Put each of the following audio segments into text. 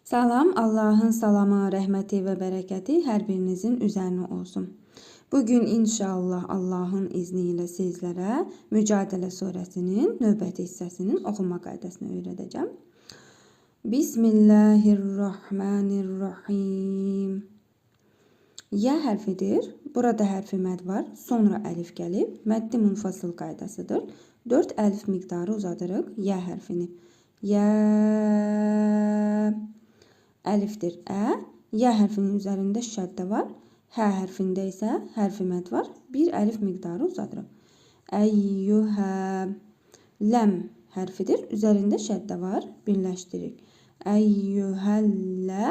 Salam, Allahın salamı, rəhməti və bərəkəti hər birinizin üzərinə olsun. Bugün inşallah Allahın izni ilə sizlərə Mücadilə surəsinin növbəti hissəsinin oxunma qaydasını öyrədəcəm. Bismillahirrahmanirrahim. Yə hərfidir. Burada hərfi məd var. Sonra əlif gəlib. Məddi munfasıl qaydasıdır. 4 əlif miqdarı uzadırıq yə hərfini. Yə əlifdir ə. Yə hərfinin üzərində şəddə var. Hə hərfində isə hərfi məd var. Bir əlif miqdarı uzadırıq. Əyyuhə. Ləm hərfidir. Üzərində şəddə var. Birləşdirik. Əyyuhəllə.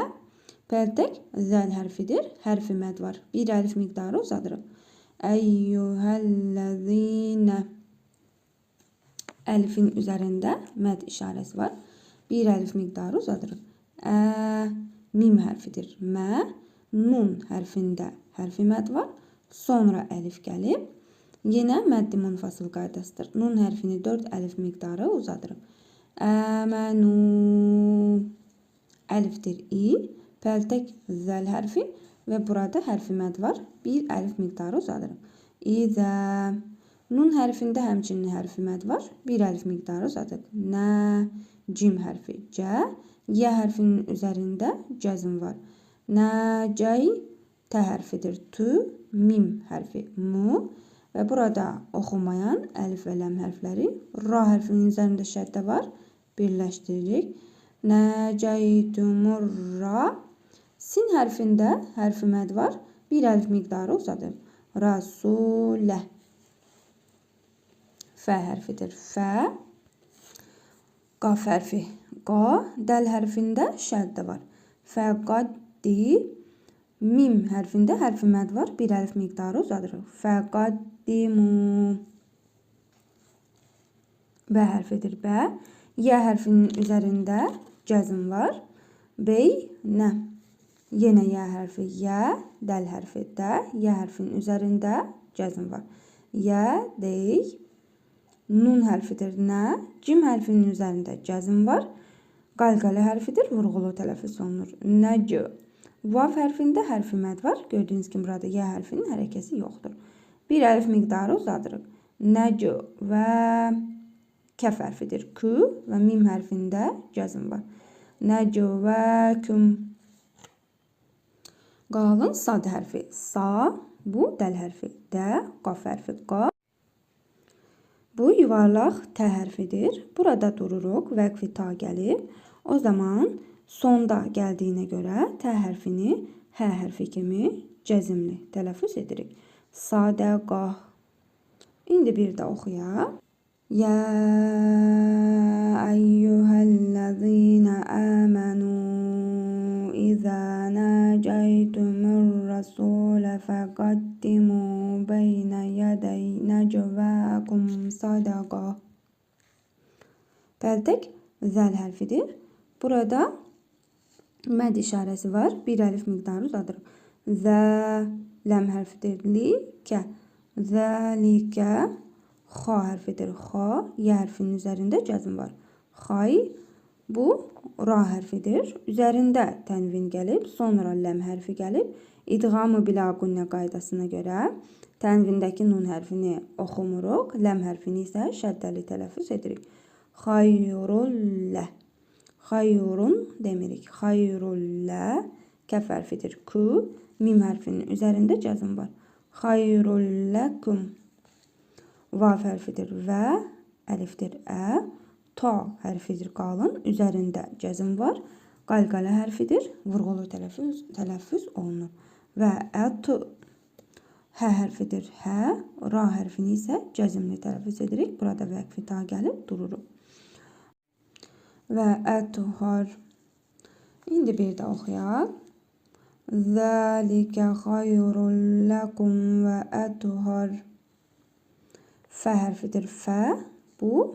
Pərdək zəl hərfidir. Hərfi məd var. Bir əlif miqdarı uzadırıq. Əyyuhəlləzinə. Əlifin üzərində məd işarəsi var. Bir əlif miqdarı uzadırıq. Mim hərfidir. Mə. Nun hərfində hərfi məd var. Sonra əlif gəlib. Yenə məddi munfasıl qaydasıdır. Nun hərfini 4 əlif miqdarı uzadırıq. Əmənu. Əlifdir. İ. Pəltək zəl hərfi və burada hərfi məd var. Bir əlif miqdarı uzadırıq. İzə. Nun hərfində həmçinin hərfi məd var. Bir əlif miqdarı uzadırıq. Nə. Cim hərfi. Cə. Yə hərfinin üzərində cəzm var. Nəcəy. Tə hərfidir. Tü. Mim hərfi. Mu. Və burada oxunmayan əlif və ləm hərfləri. Ra hərfinin üzərində şəddə var. Birləşdiririk. Nəcəytumurra. Sin hərfində hərfi məd var. Bir əlif miqdarı uzadır. Rasulə. Fə hərfidir. Fə. Qaf hərfi. Qa. Dəl hərfində şəddə var. Fəqaddi. Mim hərfində hərfi məd var. Bir əlif miqdarı uzadırıq. Fəqaddimu. Bə hərfidir. Bə. Yə hərfinin üzərində cəzm var. Bey. Nə. Yenə yə hərfi. Yə. Dəl hərfi. Də. Yə hərfinin üzərində cəzm var. Yə. Dey. Nun hərfidir. Nə. Cim hərfinin üzərində cəzm var. Qalqalə hərfidir. Vurğulu tələffüz olunur. Nəcü. Vav hərfində hərfi məd var. Gördüyünüz kimi burada yə hərfinin hərəkəsi yoxdur. Bir əlif miqdarı uzadırıq. Nəcü və kəf hərfidir. Kü və mim hərfində cəzm var. Nəcü və küm. Qalın sad hərfi. Sa. Bu dəl hərfi. Də. Qaf hərfi. Qa. Bu yuvarlaq tə hərfidir. Burada dururuq. Vəqfi ta gəlib. O zaman sonda gəldiyinə görə tə hərfini hə hərfi kimi cəzimli tələffüz edirik. Sadəqah. İndi bir də oxuyaq. Yə əyyuhəl-ləzīnə əmənu İzə nəcəytumur rəsulə fəqaddimu beynə yədəy nəcvəkum sadəqah. Pəltək zəl hərfidir. Burada məd işarəsi var. Bir əlif miqdarı uzadırıq. Zə. Ləm hərfidir. Li. Kə. Zəlikə. Xa hərfidir. Xa. Yə hərfinin üzərində cəzm var. Xay. Bu ra hərfidir. Üzərində tənvin gəlib. Sonra ləm hərfi gəlib. İdğam-ı biləqunnə qaydasına görə tənvindəki nun hərfini oxumuruq. Ləm hərfini isə şəddəli tələffüz edirik. Xayrullə. Xayrun demirik. Xayrullə. Kəf hərfidir. Kü. Mim hərfinin üzərində cəzm var. Xayrulləkum. Vav hərfidir. Və. Əlifdir. Ə. Ta hərfidir. Qalın. Üzərində cəzm var. Qalqalə hərfidir. Vurğulu tələffüz olunur. Və ət. Hə hərfidir. Hə. Ra hərfini isə cəzimli tələffüz edirik. Burada vəqfi ta gəlib dururuq. Və ətuhar. İndi bir də oxuyaq. Zəlikə xayrun ləkum və ətuhar. Fə hərfidir. Fə. Bu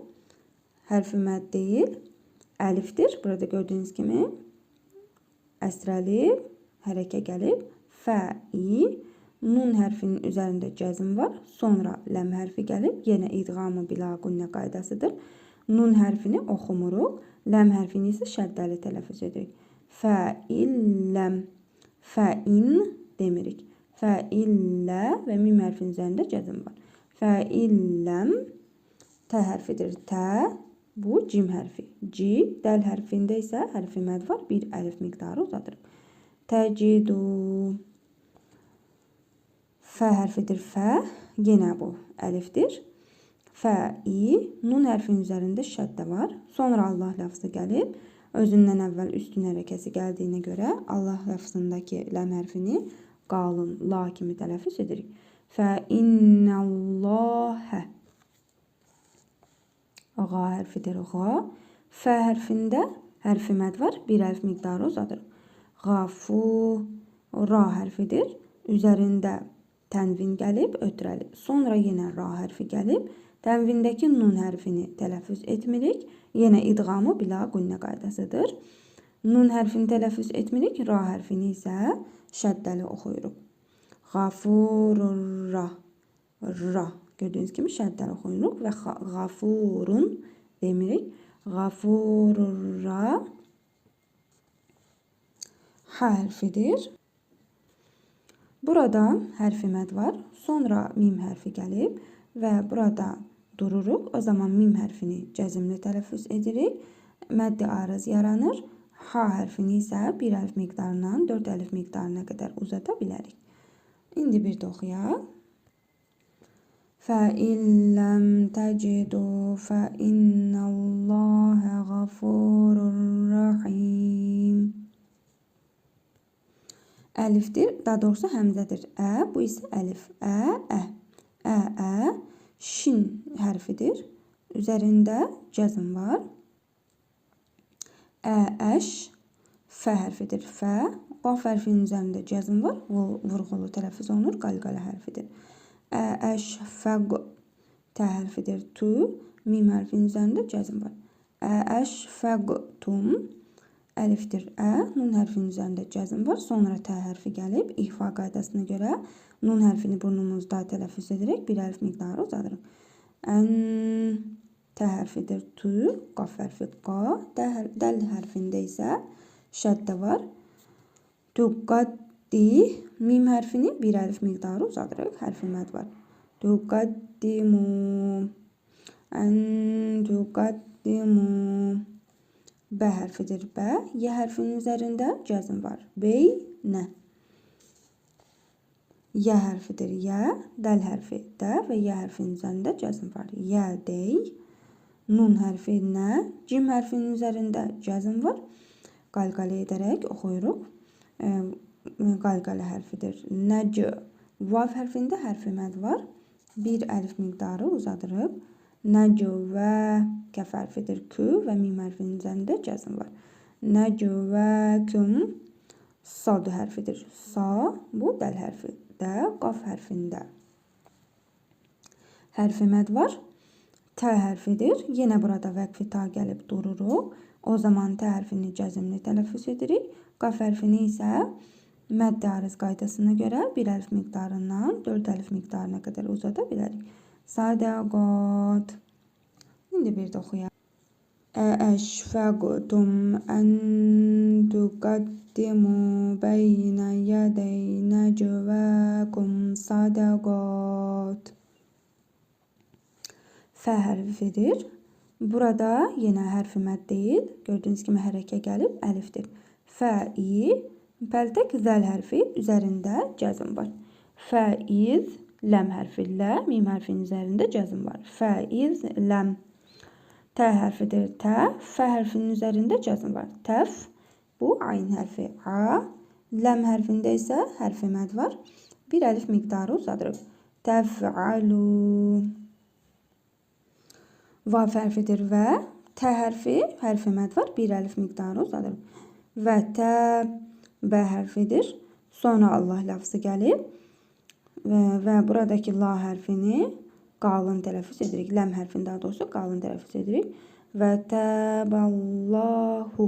hərfi məd deyil. Əlifdir. Burada gördüyünüz kimi əsrəli hərəkə gəlib. Fə. İ. Nun hərfinin üzərində cəzm var. Sonra ləm hərfi gəlib. Yenə idğam-ı biləqunnə qaydasıdır. Nun hərfini oxumuruq. Ləm hərfini isə şəddəli tələffüz edirik. Fəilləm. Fəin demirik. Fəillə və mim hərfinin üzərində cəzm var. Fəilləm. T hərfidir. T. Bu cim hərfi. C. Dəl hərfində isə hərfi məd var. Bir əlif miqdarı uzadırıq. Təcidu. F hərfidir. F. Yenə bu əlifdir. Fəi. Nun hərfinin üzərində şəddə var. Sonra Allah ləfzi gəlib. Özündən əvvəl üstün hərəkəsi gəldiyinə görə Allah ləfzindəki ləm hərfini qalın la kimi tələffüz edirik. Fəinnəlləhə. Ğa hərfidir. Ğa. F hərfində hərfi məd var. Bir əlif miqdarı uzadırıq. Qafu. Ra hərfidir. Üzərində tənvin gəlib, ötürəli. Sonra yenə ra hərfi gəlib. Tənvindəki nun hərfini tələffüz etmirik. Yenə idğamı bila qünnə qaydasıdır. Nun hərfini tələffüz etmirik. Ra hərfini isə şəddəli oxuyuruq. Qafurur ra. Ra. Gördüyünüz kimi şəddəli oxuyuruq və qafurun demirik. Qafurur ra. H hərfidir. Burada hərfi məd var. Sonra mim hərfi gəlib və burada dururuq. O zaman mim hərfini cəzmli tələffüz edirik. Məddi arız yaranır. H hərfini isə bir əlif miqdarından 4 əlif miqdarına qədər uzata bilərik. İndi bir də oxuyaq. Fəilləm təcidu fəinnəlləhə qafurur rəhim. Əlifdir. Daha doğrusu həmzədir. Ə. Bu isə əlif. Ə. Ə. Ə. Ə. Şin hərfidir. Üzərində cəzm var. Ə. Əş. F hərfidir. F. Qaf hərfinin üzərində cəzm var. Vurğulu tələffüz olunur. Qalqalə hərfidir. Ə. Əş. Fəq. T hərfidir. Tu. Mim hərfinin üzərində cəzm var. Ə. Əş. Fəq. Tum. Əlifdir. Ə. Nun hərfinin üzərində cəzm var. Sonra T hərfi gəlib. İhfa qaydasına görə nun hərfini burnumuzda tələffüz edərək bir əlif miqdarı uzadırıq. Ən. T hərfidir. Tu. Qaf hərfi. Qa. Dəl hərfində isə şəddə var. Tuqaddi. Mim hərfini bir əlif miqdarı uzadırıq. Hərfi məd var. Tuqaddimu. Ən. Tuqaddimu. B hərfidir. B. Y hərfinin üzərində cəzm var. Beynə. Y hərfidir. Y. Dəl hərfi. D və Y hərfinin üzərində cəzm var. Y, dey. Nun hərfi. Nə. Cim hərfinin üzərində cəzm var. Qalqalə edərək oxuyuruq. Qalqalə hərfidir. Nəcə. Vav hərfində hərfi məd var. Bir əlif miqdarı uzadırıq. Nəcvə. Kəf hərfidir. Kü və mim hərfinin üzərində cəzm var. Nəcvəküm. Sad hərfidir. Sa. Bu dəl hərfi. D. Qaf hərfində hərfi məd var. T hərfidir. Yenə burada vəqfi ta gəlib dururuq. O zaman T hərfini cəzmli tələffüz edirik. Qaf hərfini isə məddi arız qaydasına görə bir əlif miqdarından 4 əlif miqdarına qədər uzada bilərik. Sadaqat. İndi bir də oxuyaq. Əşfəqtum ən tuqaddimu beynə yədəy nəcvəkum sadaqat. F hərfidir. Burada yenə hərfi məd deyil. Gördüyünüz kimi hərəkə gəlib əlifdir. Fəi. Pəltək zəl hərfi üzərində cəzm var. Fəiz. Ləm hərfi. Lə. Mim hərfinin üzərində cəzm var. Fəiz. Ləm. T hərfidir. T. F hərfinin üzərində cəzm var. Təf. Bu ayn hərfi. A. Ləm hərfində isə hərfi məd var. Bir əlif miqdarı uzadırıq. Təf'alu. Vav hərfidir və T hərfi məd var. Bir əlif miqdarı uzadırıq. Və T. B hərfidir. Sonra Allah ləfzi gəlib və buradakı la hərfini qalın tələffüz edirik. Ləm hərfini daha doğrusu qalın tələffüz edirik. Və təballahu.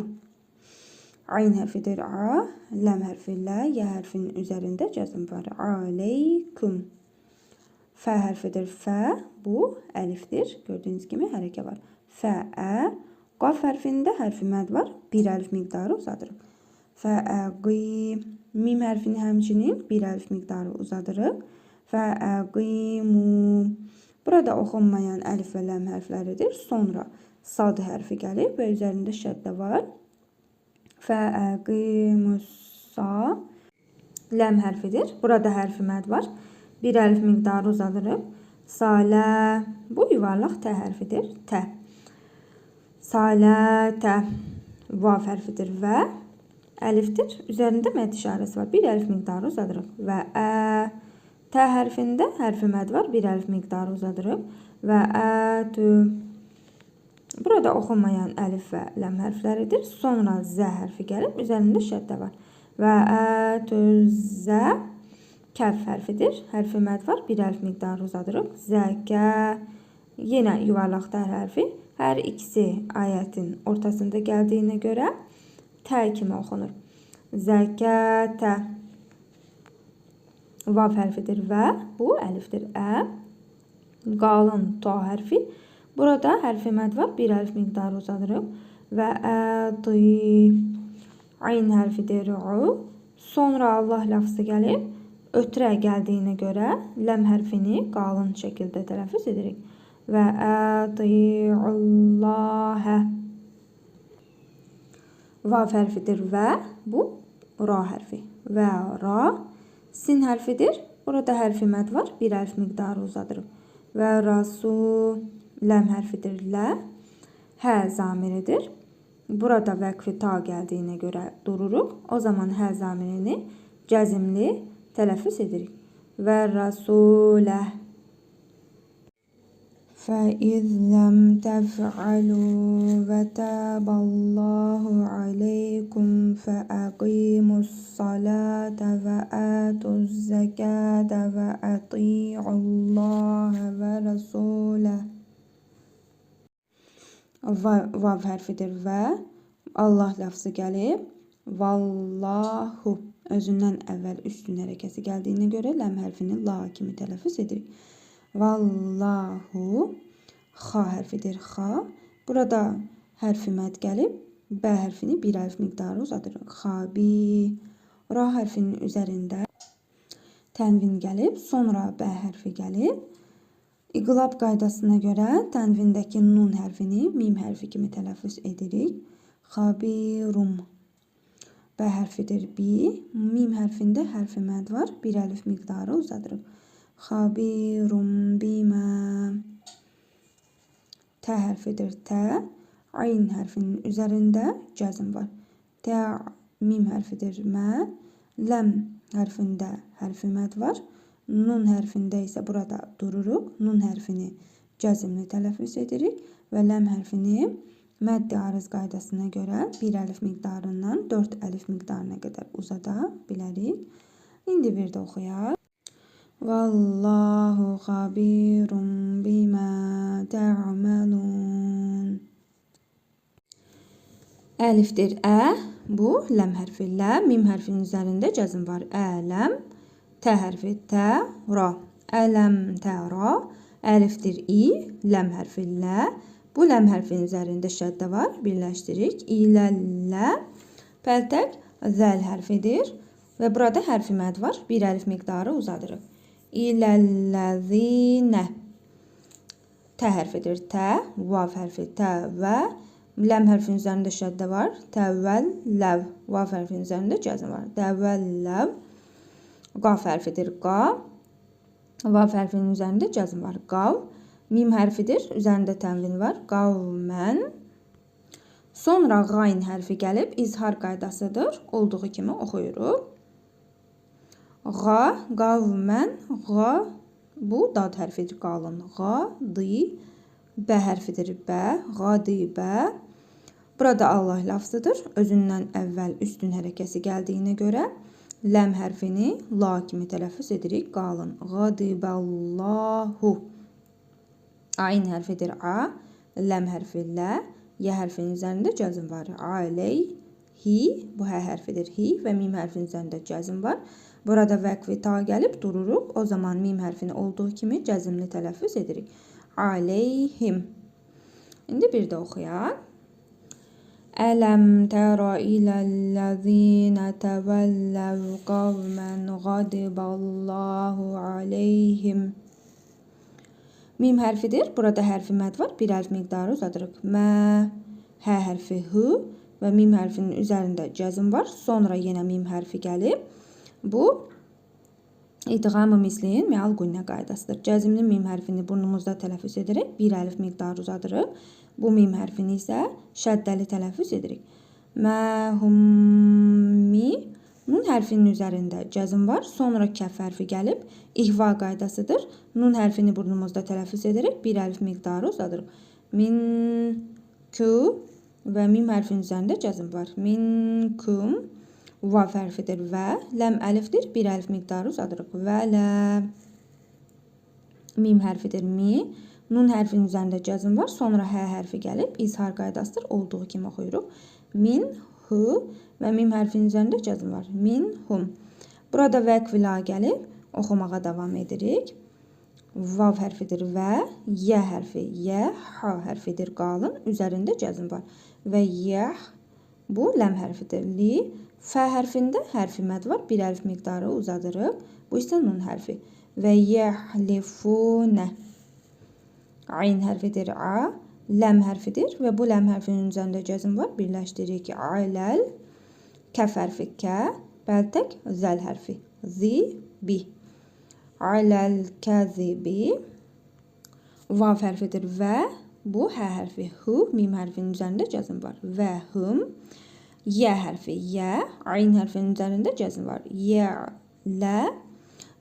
Ayn hərfidir. A. Ləm hərfi. Lə. Y hərfinin üzərində cəzm var. Aleyküm. F hərfidir. F. Bu əlifdir. Gördüyünüz kimi hərəkə var. Fə. Qaf hərfində hərfi məd var. Bir əlif miqdarı uzadırıq. Fəəqim. Mim hərfini həmçinin bir əlif miqdarı uzadırıq. Fəəqimu. Burada oxunmayan əlif və ləm hərfləridir. Sonra sad hərfi gəlib və üzərində şəddə var. Fəəqimussa. Ləm hərfidir. Burada hərfi məd var. Bir əlif miqdarı uzadırıq. Salə. Bu yuvarlaq tə hərfidir. Tə. Salətə. Vav hərfidir və əlifdir. Üzərində məd işarəsi var. Bir əlif miqdarı uzadırıq. Və ə. Tə hərfində hərfi məd var. Bir əlif miqdarı uzadırıq. Və ətü. Burada oxunmayan əlif və ləm hərfləridir. Sonra zə hərfi gəlib. Üzərində şəddə var. Və ətü zə. Kəf hərfidir. Hərfi məd var. Bir əlif miqdarı uzadırıq. Zəkə. Yenə yuvarlaq tə hərfi. Hər ikisi ayətin ortasında gəldiyinə görə tə kimi oxunur. Zəkətə. Vav hərfidir və bu əlifdir. Ə. Qalın ta hərfi. Burada hərfi məd var. Bir əlif miqdarı uzadırıq. Və ədi. Ayn hərfidir. U. Sonra Allah lafzı gəlib. Ötrə gəldiyinə görə ləm hərfini qalın şəkildə tələffüz edirik. Və ədi'ullahə. Vav hərfidir və bu ra hərfi. Və ra. Sin hərfidir. Burada hərfi məd var. Bir əlif miqdarı uzadırıq. Və rasu. Ləm hərfidir. Lə. Hə zamiridir. Burada vəqfi ta gəldiyinə görə dururuq. O zaman hə zamirini cəzimli tələffüz edirik. Və rasulə. فَإِذْ لَمْ تَفْعَلُوا وَتَابَ اللَّهُ عَلَيْكُمْ فَأَقِيمُوا الصَّلَاةَ وَآتُوا الزَّكَاةَ وَأَطِيعُوا اللَّهَ وَرَسُولَهُ. Vav hərfidir və Allah lafzı gəlib. Vallahu. Özündən əvvəl üstün hərəkəsi gəldiyinə görə ləm hərfini la kimi tələffüz edirik. Vallahu. Xa hərfidir. Xa. Burada hərfi məd gəlib. Bə hərfini bir əlif miqdarı uzadırıq. Xabi. Ra hərfinin üzərində tənvin gəlib. Sonra bə hərfi gəlib. İqlab qaydasına görə tənvindəki nun hərfini mim hərfi kimi tələffüz edirik. Xabirum. Bə hərfidir. Bi. Mim hərfində hərfi məd var. Bir əlif miqdarı uzadırıq. Xabirum bimə. Tə hərfidir. Tə. Ayn hərfinin üzərində cəzm var. Tə. Mim hərfidir. Mə. Ləm hərfində hərfi məd var. Nun hərfində isə burada dururuq. Nun hərfini cəzmli tələffüz edirik. Və ləm hərfini mədd-i arız qaydasına görə bir əlif miqdarından 4 əlif miqdarına qədər uzada bilərik. İndi bir də oxuyaq. Vallahu xabirun bimə tə'malun. Əlifdir. Ə. Bu ləm hərfi. Lə. Mim hərfinin üzərində cəzm var. Ələm. Tə hərfi. Tə. Ra. Ələm tə ra. Əlifdir. İ. Ləm hərfi. Lə. Bu ləm hərfinin üzərində şəddə var. Birləşdirik. İləllə. Pəltək zəl hərfidir. Və burada hərfi məd var. Bir əlif miqdarı uzadırıq. İləlləzinə. Tə hərfidir. Tə. Vav hərfi. Tə və ləm hərfinin üzərində şəddə var. Təvvəlləv. Vav hərfinin üzərində cəzm var. Təvvəlləv. Qaf hərfidir. Qa. Vav hərfinin üzərində cəzm var. Qav. Mim hərfidir. Üzərində tənvin var. Qavmən. Sonra qayn hərfi gəlib. İzhar qaydasıdır. Olduğu kimi oxuyuruq. Qa. Qavmən. Qa. Bu dad hərfidir. Qalın. Qa. Di. Bə hərfidir. Bə. Qadi. Bə. Burada Allah lafzıdır. Özündən əvvəl üstün hərəkəsi gəldiyinə görə ləm hərfini la kimi tələffüz edirik. Qalın. Qadiballahu. Ayn hərfidir. A. Ləm hərfi. Lə. Yə hərfinin üzərində cəzm var. Aleyhi. Bu hə hərfidir. Hi və mim hərfinin üzərində cəzm var. Burada vəqfi ta gəlib dururuq. O zaman mim hərfini olduğu kimi cəzmli tələffüz edirik. Aleyhim. İndi bir də oxuyaq. Ələm tərə iləl-ləzīnə təvəlləv qavmən qadiballahu aleyhim. Mim hərfidir. Burada hərfi məd var. Bir əlif miqdarı uzadırıq. Mə, hə hərfi hı və mim hərfinin üzərində cəzm var. Sonra yenə mim hərfi gəlib. Bu idğam-ı misliyin məal qünnə qaydasıdır. Cəzmli mim hərfini burnumuzda tələffüz edərək bir əlif miqdarı uzadırıq. Bu mim hərfini isə şəddəli tələffüz edirik. Məhummi. Nun hərfinin üzərində cəzm var. Sonra kəf hərfi gəlib. İhva qaydasıdır. Nun hərfini burnumuzda tələffüz edərək bir əlif miqdarı uzadırıq. Minkum və mim hərfinin üzərində cəzm var. Minkum. Vav hərfidir və ləm əlifdir. Bir əlif miqdarı uzadırıq. Və lə. Mim hərfidir mi. Nun hərfinin üzərində cəzm var. Sonra hə hərfi gəlib. İzhar qaydasıdır. Olduğu kimi oxuyuruq. Min, hu və mim hərfinin üzərində cəzm var. Min, hum. Burada vəqf la gəlib. Oxumağa davam edirik. Vav hərfidir və yə hərfi. Yə, ha hərfidir qalın. Üzərində cəzm var. Və yəh. Bu ləm hərfidir. Li. Fə hərfində hərfi məd var. Bir əlif miqdarı uzadırıq. Bu isə nun hərfi. Və yəhlifunə. Ayn hərfidir a. Ləm hərfidir və bu ləm hərfinin üzərində cəzm var. Birləşdiririk. Aləl. Kəf hərfi kə. Bəltək zəl hərfi. Zi, bi. Aləl kəzibi. Vav hərfidir və bu hə hərfi hu. Mim hərfinin üzərində cəzm var. Və hum. Yə hərfi yə. Ayn hərfinin üzərində cəzm var. Yə, lə.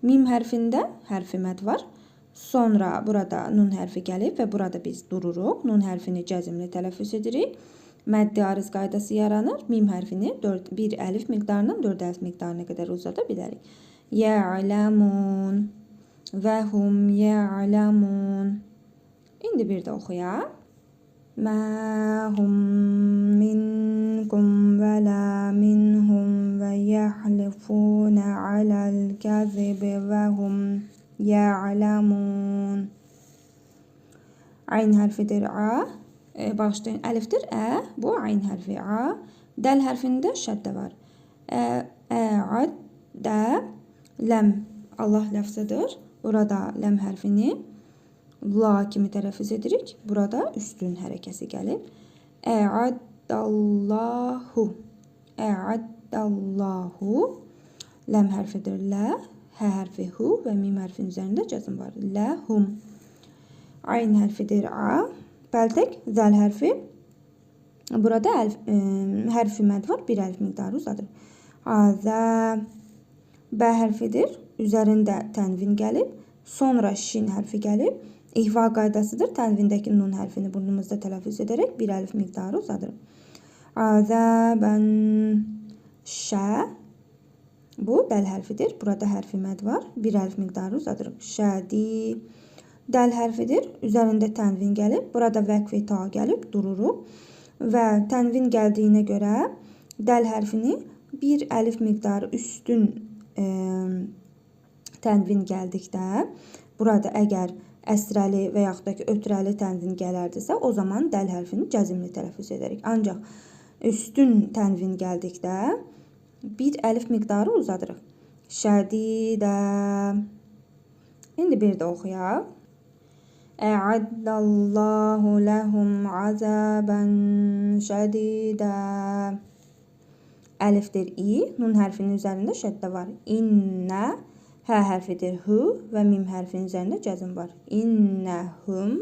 Mim hərfində hərfi məd var. Sonra burada nun hərfi gəlib və burada biz dururuq. Nun hərfini cəzmli tələffüz edirik. Məddi arız qaydası yaranır. Mim hərfini bir əlif miqdarından 4 əlif miqdarına qədər uzada bilərik. Ya'lamun və hum ya'lamun. İndi bir də oxuyaq. Mə hum minkum və lə minhum və yəhlifunə aləl kəzibi və hum ya'lamun. Ayn hərfidir a. Bağışlayın, əlifdir ə. Bu ayn hərfi a. Dəl hərfində şəddə var. Ə'addə. Ləm Allah ləfzədir. Burada ləm hərfini la kimi tələffüz edirik. Burada üstün hərəkəsi gəlib. Ə'addallahu. Ə'addallahu. Ləm hərfidir lə. Hə hərfi hu və mim hərfinin üzərində cəzm var. Ləhum. Ayn hərfidir a. Bəltək zəl hərfi. Burada hərfi məd var. Bir əlif miqdarı uzadır. Azə. Bə hərfidir. Üzərində tənvin gəlib. Sonra şin hərfi gəlib. İhva qaydasıdır. Tənvindəki nun hərfini burnumuzda tələffüz edərək bir əlif miqdarı uzadır. Azəbən şə. Bu dəl hərfidir. Burada hərfi məd var. Bir əlif miqdarı uzadırıq. Şədi. Dəl hərfidir. Üzərində tənvin gəlib. Burada vəqf-i ta gəlib. Dururuq. Və tənvin gəldiyinə görə dəl hərfini bir əlif miqdarı üstün tənvin gəldikdə burada əgər əsrəli və yaxud da ki, ötrəli tənvin gələrdirsə, o zaman dəl hərfini cəzmli tələffüz edərik. Ancaq üstün tənvin gəldikdə bir əlif miqdarı uzadırıq. Şədidə. İndi bir də oxuyaq. Ə'addallahu ləhum azəbən şədidə. Əlifdir i. Nun hərfinin üzərində şəddə var. İnnə. Hə hərfidir hu və mim hərfinin üzərində cəzm var. İnnəhum.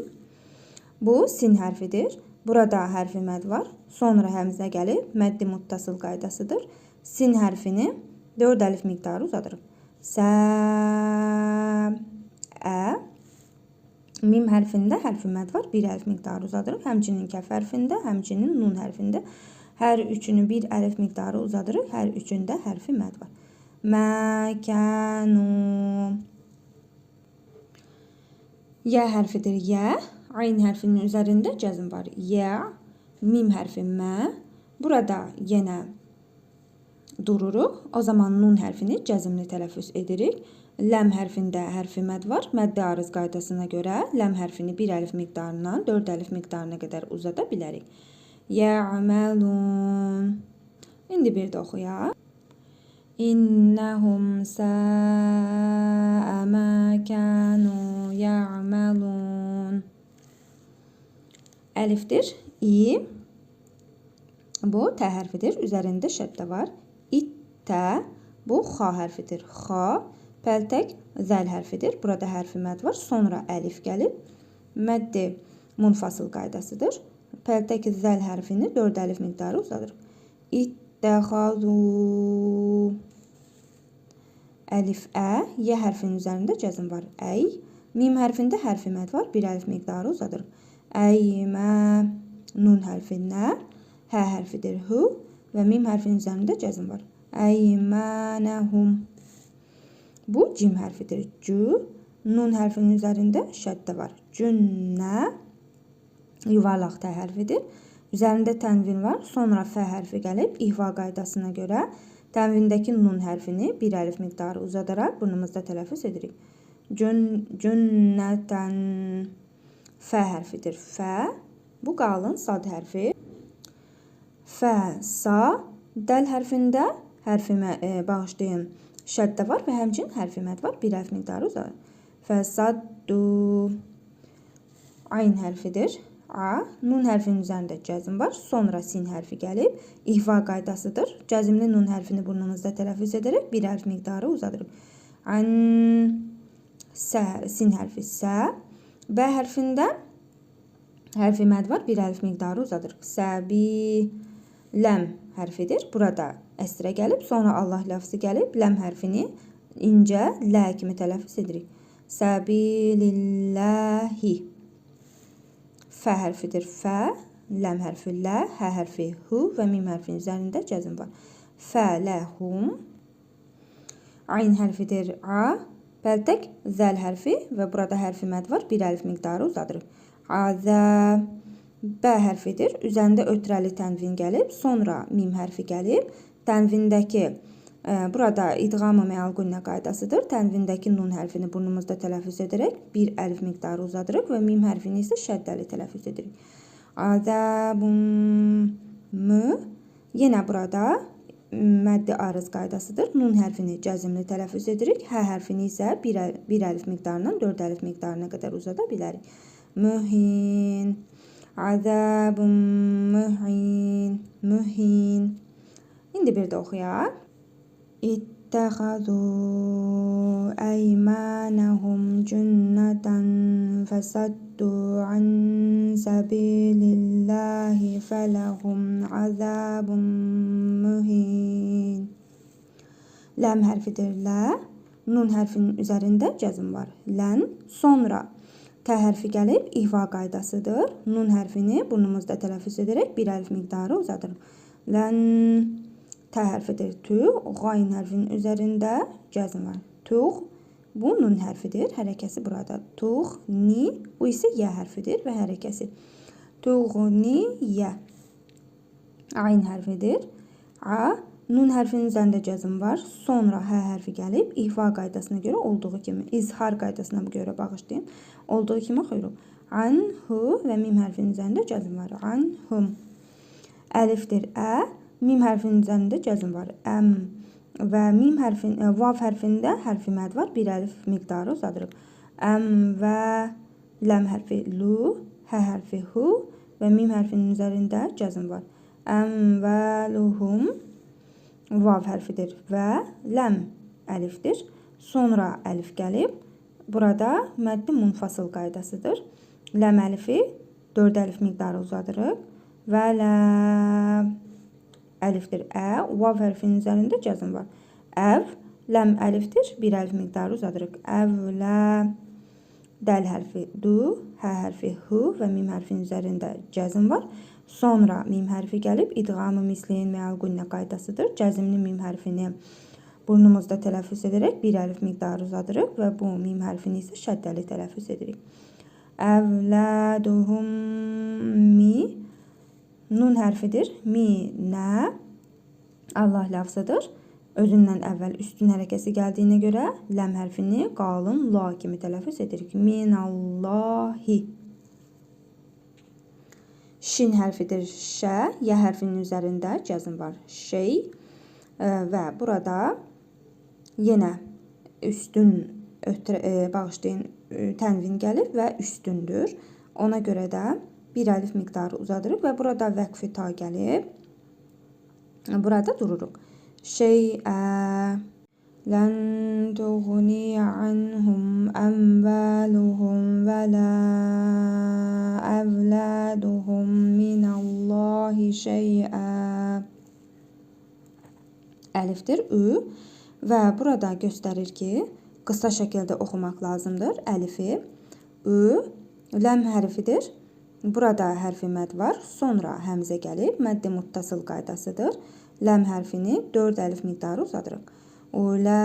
Bu sin hərfidir. Burada hərfi məd var. Sonra həmzə gəlib. Məddi muttasıl qaydasıdır. Sin hərfini 4 əlif miqdarı uzadırıq. Sə, ə. Mim hərfində hərfi məd var. Bir əlif miqdarı uzadırıq. Həmçinin kəf hərfində, həmçinin nun hərfində. Hər üçünü bir əlif miqdarı uzadırıq. Hər üçündə hərfi məd var. Məkənu. Yə hərfidir yə. Ayn hərfinin üzərində cəzm var. Yə. Mim hərfi mə. Burada yenə dururuq. O zaman nun hərfini cəzmli tələffüz edirik. Ləm hərfində hərfi məd var. Məddi arız qaydasına görə ləm hərfini bir əlif miqdarından 4 əlif miqdarına qədər uzada bilərik. ya'malun. İndi bir də oxuyaq. İnnəhum səə mə kənu ya'malun. Əlifdir. İ. Bu tə hərfidir. Üzərində şəddə var. İttə. Bu xa hərfidir. Xa. Pəltək zəl hərfidir. Burada hərfi məd var. Sonra əlif gəlib. Məddi munfasıl qaydasıdır. Pəltək zəl hərfini 4 əlif miqdarı uzadır. İttəxazu. Əlif ə. Yə hərfinin üzərində cəzm var. Əy. Mim hərfində hərfi məd var. 1 əlif miqdarı uzadır. Əymə. Nun hərfi nə. Hə hərfidir. Hu. Və mim hərfinin üzərində cəzm var. Əymənəhum. Bu cim hərfidir. Cü. Nun hərfinin üzərində şəddə var. Cünnə. Yuvarlaq tə hərfidir. Üzərində tənvin var. Sonra fə hərfi gəlib. İhva qaydasına görə tənvindəki nun hərfini 1 əlif miqdarı uzadaraq burnumuzda tələffüz edirik. Cünnətən. Fə hərfidir. Fə. Bu qalın sad hərfi. Fə, sa. Dəl hərfində bağışlayın şəddə var və həmçinin hərfi məd var. 1 əlif miqdarı uzadır. Fəsaddu. Ayn hərfidir. A. Nun hərfinin üzərində cəzm var. Sonra sin hərfi gəlib. İhva qaydasıdır. Cəzmli nun hərfini burnumuzda tələffüz edərək 1 əlif miqdarı uzadırıq. An. Sə. Sin hərfi sə. Bə hərfində hərfi məd var. 1 əlif miqdarı uzadırıq. Səbi. Ləm hərfidir. Burada əsrə gəlib. Sonra Allah ləfzi gəlib. Ləm hərfini incə lə kimi tələffüz edirik. Səbililləhi. Fə hərfidir. Fə. Ləm hərfi lə. Hə hərfi hu və mim hərfinin üzərində cəzm var. Fələhum. Ayn hərfidir. A. Pəltək zəl hərfi və burada hərfi məd var. 1 əlif miqdarı uzadırıq. Azə. Bə hərfidir. Üzərində ötrəli tənvin gəlib. Sonra mim hərfi gəlib. Tənvindəki burada idğam-ı məal-qünnə qaydasıdır. Tənvindəki nun hərfini burnumuzda tələffüz edərək 1 əlif miqdarı uzadırıq və mim hərfini isə şəddəli tələffüz edirik. Azəbun mü. Yenə burada məddi arız qaydasıdır. Nun hərfini cəzmli tələffüz edirik. Hə hərfini isə 1 əlif miqdarından 4 əlif miqdarına qədər uzada bilərik. Mühin. Azəbun mühin. Mühin. İndi bir də oxuyaq. İttəxəzu əymənəhum cünnətən fəsəddu an səbililləhi fələhum azəbun mühin. Ləm hərfidir. Lə. Nun hərfinin üzərində cəzm var. Lən. Sonra tə hərfi gəlib. İhva qaydasıdır. Nun hərfini burnumuzda tələffüz edərək 1 əlif miqdarı uzadırıq. Lən. Tə hərfidir. Tü. Qayn hərfinin üzərində cəzm var. Tuğ. Bu nun hərfidir. Hərəkəsi burada. Tuğ. Ni. Bu isə yə hərfidir və hərəkəsi. Tuğniyə. Ayn hərfidir. A. Nun hərfinin üzərində cəzm var. Sonra hə hərfi gəlib. İhva qaydasına görə olduğu kimi. İzhar qaydasına görə bağışlayın. Olduğu kimi oxuyuruq. Anhu və mim hərfinin üzərində cəzm var. Anhum. Əlifdir. Ə. Mim hərfinin üzərində cəzm var. Əm. Və mim hərfinin, vav hərfində hərfi məd var. 1 əlif miqdarı uzadırıq. Əm və ləm hərfi lu. Hə hərfi hu və mim hərfinin üzərində cəzm var. Əm və luhum. Vav hərfidir. Və ləm əlifdir. Sonra əlif gəlib. Burada məddi munfasıl qaydasıdır. Ləm əlifi 4 əlif miqdarı uzadırıq. Və lə. Əlifdir. Ə. Vav hərfinin üzərində cəzm var. Əv. Ləm əlifdir. 1 əlif miqdarı uzadırıq. Əvlə. Dəl hərfi du. Hə hərfi hu və mim hərfinin üzərində cəzm var. Sonra mim hərfi gəlib. İdğam-ı misliyin məal-qünnə qaydasıdır. Cəzmli mim hərfini burnumuzda tələffüz edərək 1 əlif miqdarı uzadırıq və bu mim hərfini isə şəddəli tələffüz edirik. Əvləduhum mi. Nun hərfidir. Mi, nə. Allah ləfzıdır. Özündən əvvəl üstün hərəkəsi gəldiyinə görə ləm hərfini qalın la kimi tələffüz edirik. Minallahi. Şin hərfidir şə. Yə hərfinin üzərində cəzm var. Şey. Və burada yenə üstün bağışlayın tənvin gəlib və üstündür. Ona görə də bir əlif miqdarı uzadırıq və burada vəqfi ta gəlib. Burada dururuq. Şeyə lən tuğni anhum əmvaluhum və la əvladuhum minallahi şeyə. Əlifdir ü və burada göstərir ki, qısa şəkildə oxumaq lazımdır əlifi. Ü ləm hərfidir. Burada hərfi məd var. Sonra həmzə gəlib. Mədd-i muttasıl qaydasıdır. Ləm hərfini 4 əlif miqdarı uzadırıq. Ulaikə.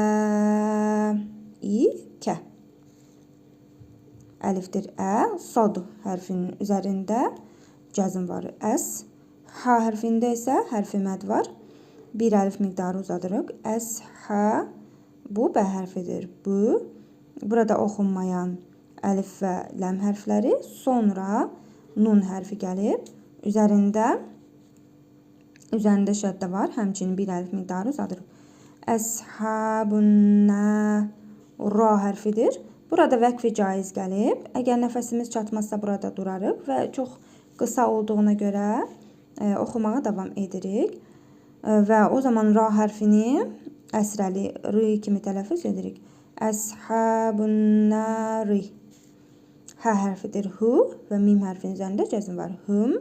Əlifdir ə. Sad hərfinin üzərində cəzm var. Əs. Ha hərfində isə hərfi məd var. Bir əlif miqdarı uzadırıq. Əs, hə. Bu bə hərfidir. Bu. Burada oxunmayan əlif və ləm hərfləri. Sonra nun hərfi gəlib. Üzərində şəddə var. Həmçinin bir əlif miqdarı uzadırıq. Əshabunna. Ra hərfidir. Burada vəqfi caiz gəlib. Əgər nəfəsimiz çatmazsa burada durarıq və çox qısa olduğuna görə oxumağa davam edirik. Və o zaman ra hərfini əsrəli ri kimi tələffüz edirik. Əshabunnari. Hə hərfidir hu və mim hərfinin üzərində cəzm var. Hum.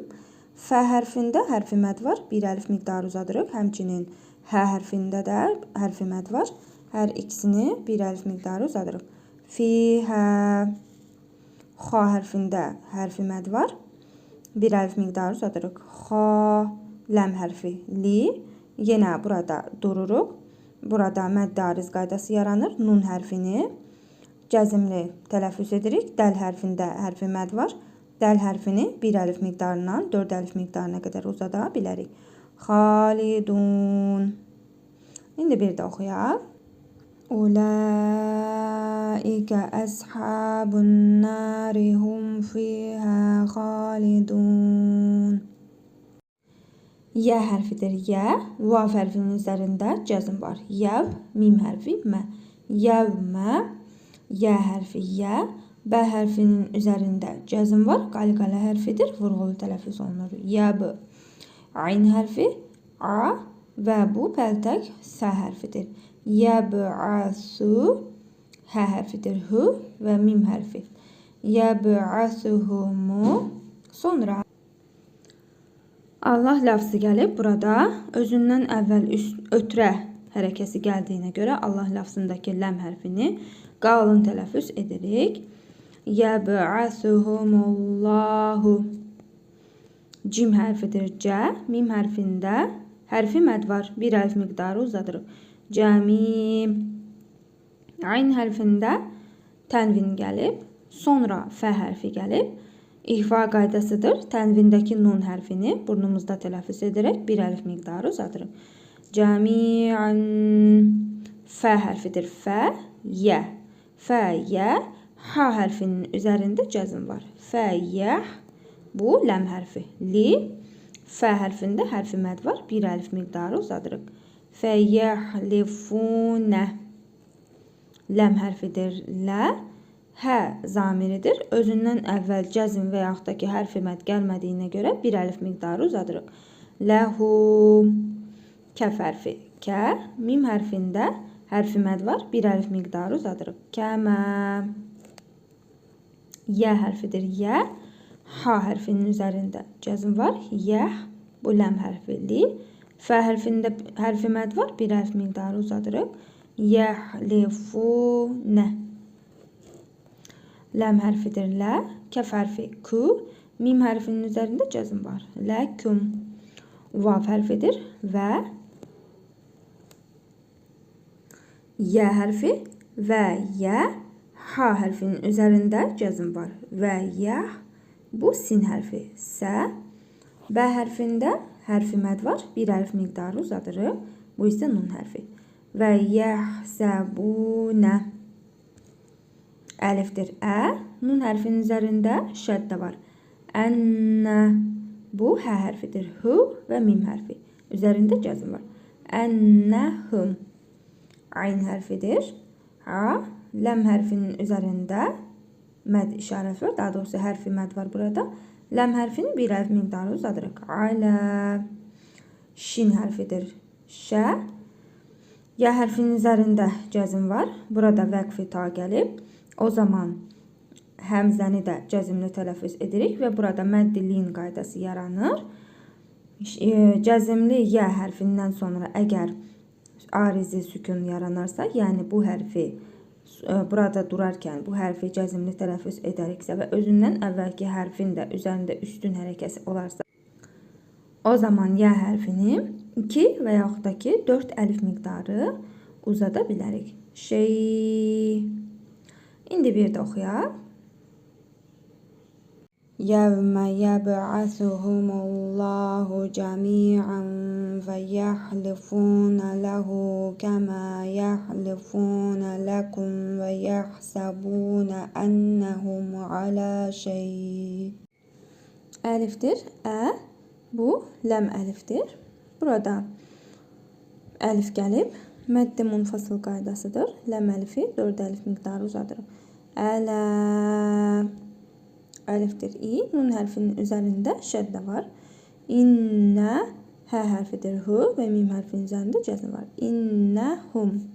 Fə hərfində hərfi məd var. Bir əlif miqdarı uzadırıq. Həmçinin hə hərfində də hərfi məd var. Hər ikisini bir əlif miqdarı uzadırıq. Fihə. Xa hərfində hərfi məd var. Bir əlif miqdarı uzadırıq. Xa. Ləm hərfi li. Yenə burada dururuq. Burada mədd ariz qaydası yaranır. Nun hərfini cəzmli tələffüz edirik. Dəl hərfində hərfi məd var. Dəl hərfini bir əlif miqdarından 4 əlif miqdarına qədər uzada bilərik. Xalidun. İndi bir də oxuyaq. Ulaikə əshabun nari hum fihə xalidun. Yə hərfidir yə. Vav hərfinin üzərində cəzm var. Yəv, mim hərfi mə. Yəvmə. Yə hərfi yə. Bə hərfinin üzərində cəzm var. Qalqalə hərfidir. Vurğulu tələffüz olunur. Yəb. Ayn hərfi a və bu pəltək sə hərfidir. Yəb'asu. Hə hərfidir hu və mim hərfi. Yəb'asuhumu. Sonra Allah lafzı gəlib burada özündən əvvəl ötrə hərəkəsi gəldiyinə görə Allah lafzındakı ləm hərfini qalın tələffüz edirik. Yəb'asuhumullahu. Cim hərfidir cə. Mim hərfində hərfi məd var. Bir əlif miqdarı uzadırıq. Cəmim. Ayn hərfində tənvin gəlib. Sonra fə hərfi gəlib. İhva qaydasıdır. Tənvindəki nun hərfini burnumuzda tələffüz edərək bir əlif miqdarı uzadırıq. Cəmiən. Fə hərfidir fə, yə. Fə, yə. Ha hərfinin üzərində cəzm var. Fə, yə. Bu ləm hərfi. Li. Fə hərfində hərfi məd var. Bir əlif miqdarı uzadırıq. Fə, yəhlifunə. Ləm hərfidir lə. Hə zamiridir. Özündən əvvəl cəzm və yaxud da ki hərfi məd gəlmədiyinə görə bir əlif miqdarı uzadırıq. Ləhu. Kəf hərfi kə. Mim hərfində hərfi məd var. Bir əlif miqdarı uzadırıq. Kəmə. Yə hərfidir yə. Ha hərfinin üzərində cəzm var. Yəh. Bu ləm hərfi li. Fə hərfində hərfi məd var. Bir əlif miqdarı uzadırıq. Yəhlifunə. Ləm hərfidir lə. Kəf hərfi ku. Mim hərfinin üzərində cəzm var. Ləküm. Vav hərfidir və. Yə hərfi və yə. Ha hərfinin üzərində cəzm var. Və yəh. Bu sin hərfi sə. Bə hərfində hərfi məd var. Bir əlif miqdarı uzadırıq. Bu isə nun hərfi. Və yəhsəbunə. Əlifdir ə. Nun hərfinin üzərində şəddə var. Ənnə. Bu hə hərfidir. Hu və mim hərfi. Üzərində cəzm var. Ennəhum. Ayn hərfidir. A. Ləm hərfinin üzərində məd işarəsi var. Daha doğrusu hərfi məd var burada. Ləm hərfini bir əlif miqdarı uzadırıq. Alə. Şin hərfidir. Şə. Ya hərfinin üzərində cəzm var. Burada vəqfi ta gəlib. O zaman həmzəni də cəzmli tələffüz edirik və burada məddilin qaydası yaranır. Cəzmli ya hərfindən sonra əgər arizi sükun yaranarsa, yəni bu hərfi burada durarkən bu hərfi cəzmli tələffüz edəriksə və özündən əvvəlki hərfin də üzərində üstün hərəkəsi olarsa, o zaman ya hərfini 2 və yaxud da ki 4 əlif miqdarı uzada bilərik. İndi bir də oxuyaq. Yevmə yəb'asuhumullahu cəmi'ən və yəhlifunə ləhu kəmə yəhlifunə ləkum və yəhsəbunə ənəhum alə şey. Əlifdir. Bu ləm əlifdir. Burada əlif gəlib. Məddi munfasıl qaydasıdır. Ləm əlifi 4 əlif miqdarı uzadırıq. Ələ. Əlifdir. Nun hərfinin üzərində şəddə var. İnnə. Hə hərfidir. Hu və mim hərfinin üzərində cəzm var. İnnəhum.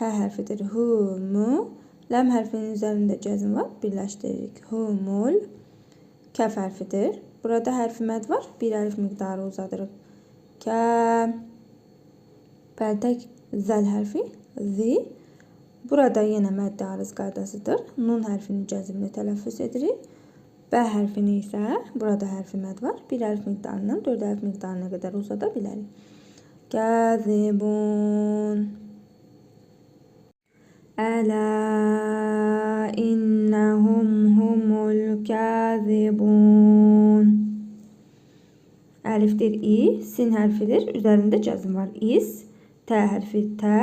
Hə hərfidir. Humu. Ləm hərfinin üzərində cəzm var. Birləşdiririk. Humul. Kəf hərfidir. Burada hərfi məd var. Bir əlif miqdarı uzadırıq. Kə. Pəltək zəl hərfi. Zi. Burada yenə məddi ariz qaydasıdır. Nun hərfini cəzmli tələffüz edirik. Bə hərfini isə burada hərfi məd var. Bir əlif miqdarından 4 əlif miqdarına qədər uzada bilərik. Kəzibun. Ələ innəhum humul kəzibun. Əlifdir. Sin hərfidir. Üzərində cəzm var. İs. Tə hərfi tə.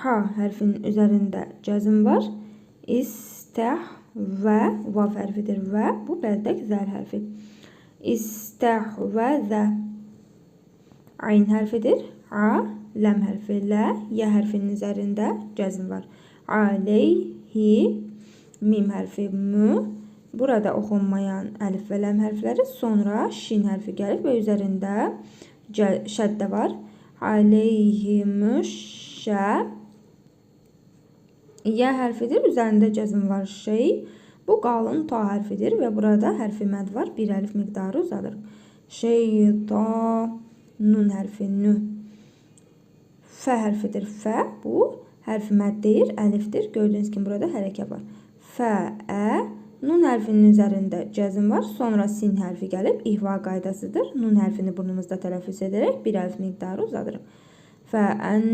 Ha hərfinin üzərində cəzm var. İstəh və vav hərfidir və bu bəldək zəl hərfi. İstəhvəzə. Ayn hərfidir. A. Ləm hərfi lə. Ya hərfinin üzərində cəzm var. Aleyhi. Mim hərfi mü. Burada oxunmayan əlif və ləm hərfləri sonra şin hərfi gəlib və üzərində şəddə var. Aleyhimüşşə. Ya hərfidir. Üzərində cəzm var. Şey. Bu qalın ta hərfidir və burada hərfi məd var. Bir əlif miqdarı uzadır. Şeyta. Nun hərfi nü. Fə hərfidir. Fə. Bu hərfi məd deyir. Əlifdir. Gördüyünüz kimi burada hərəkət var. Fə-ə. Nun hərfinin üzərində cəzm var. Sonra sin hərfi gəlib. İhva qaydasıdır. Nun hərfini burnumuzda tələffüz edərək bir əlif miqdarı uzadırıq. Fə-ən.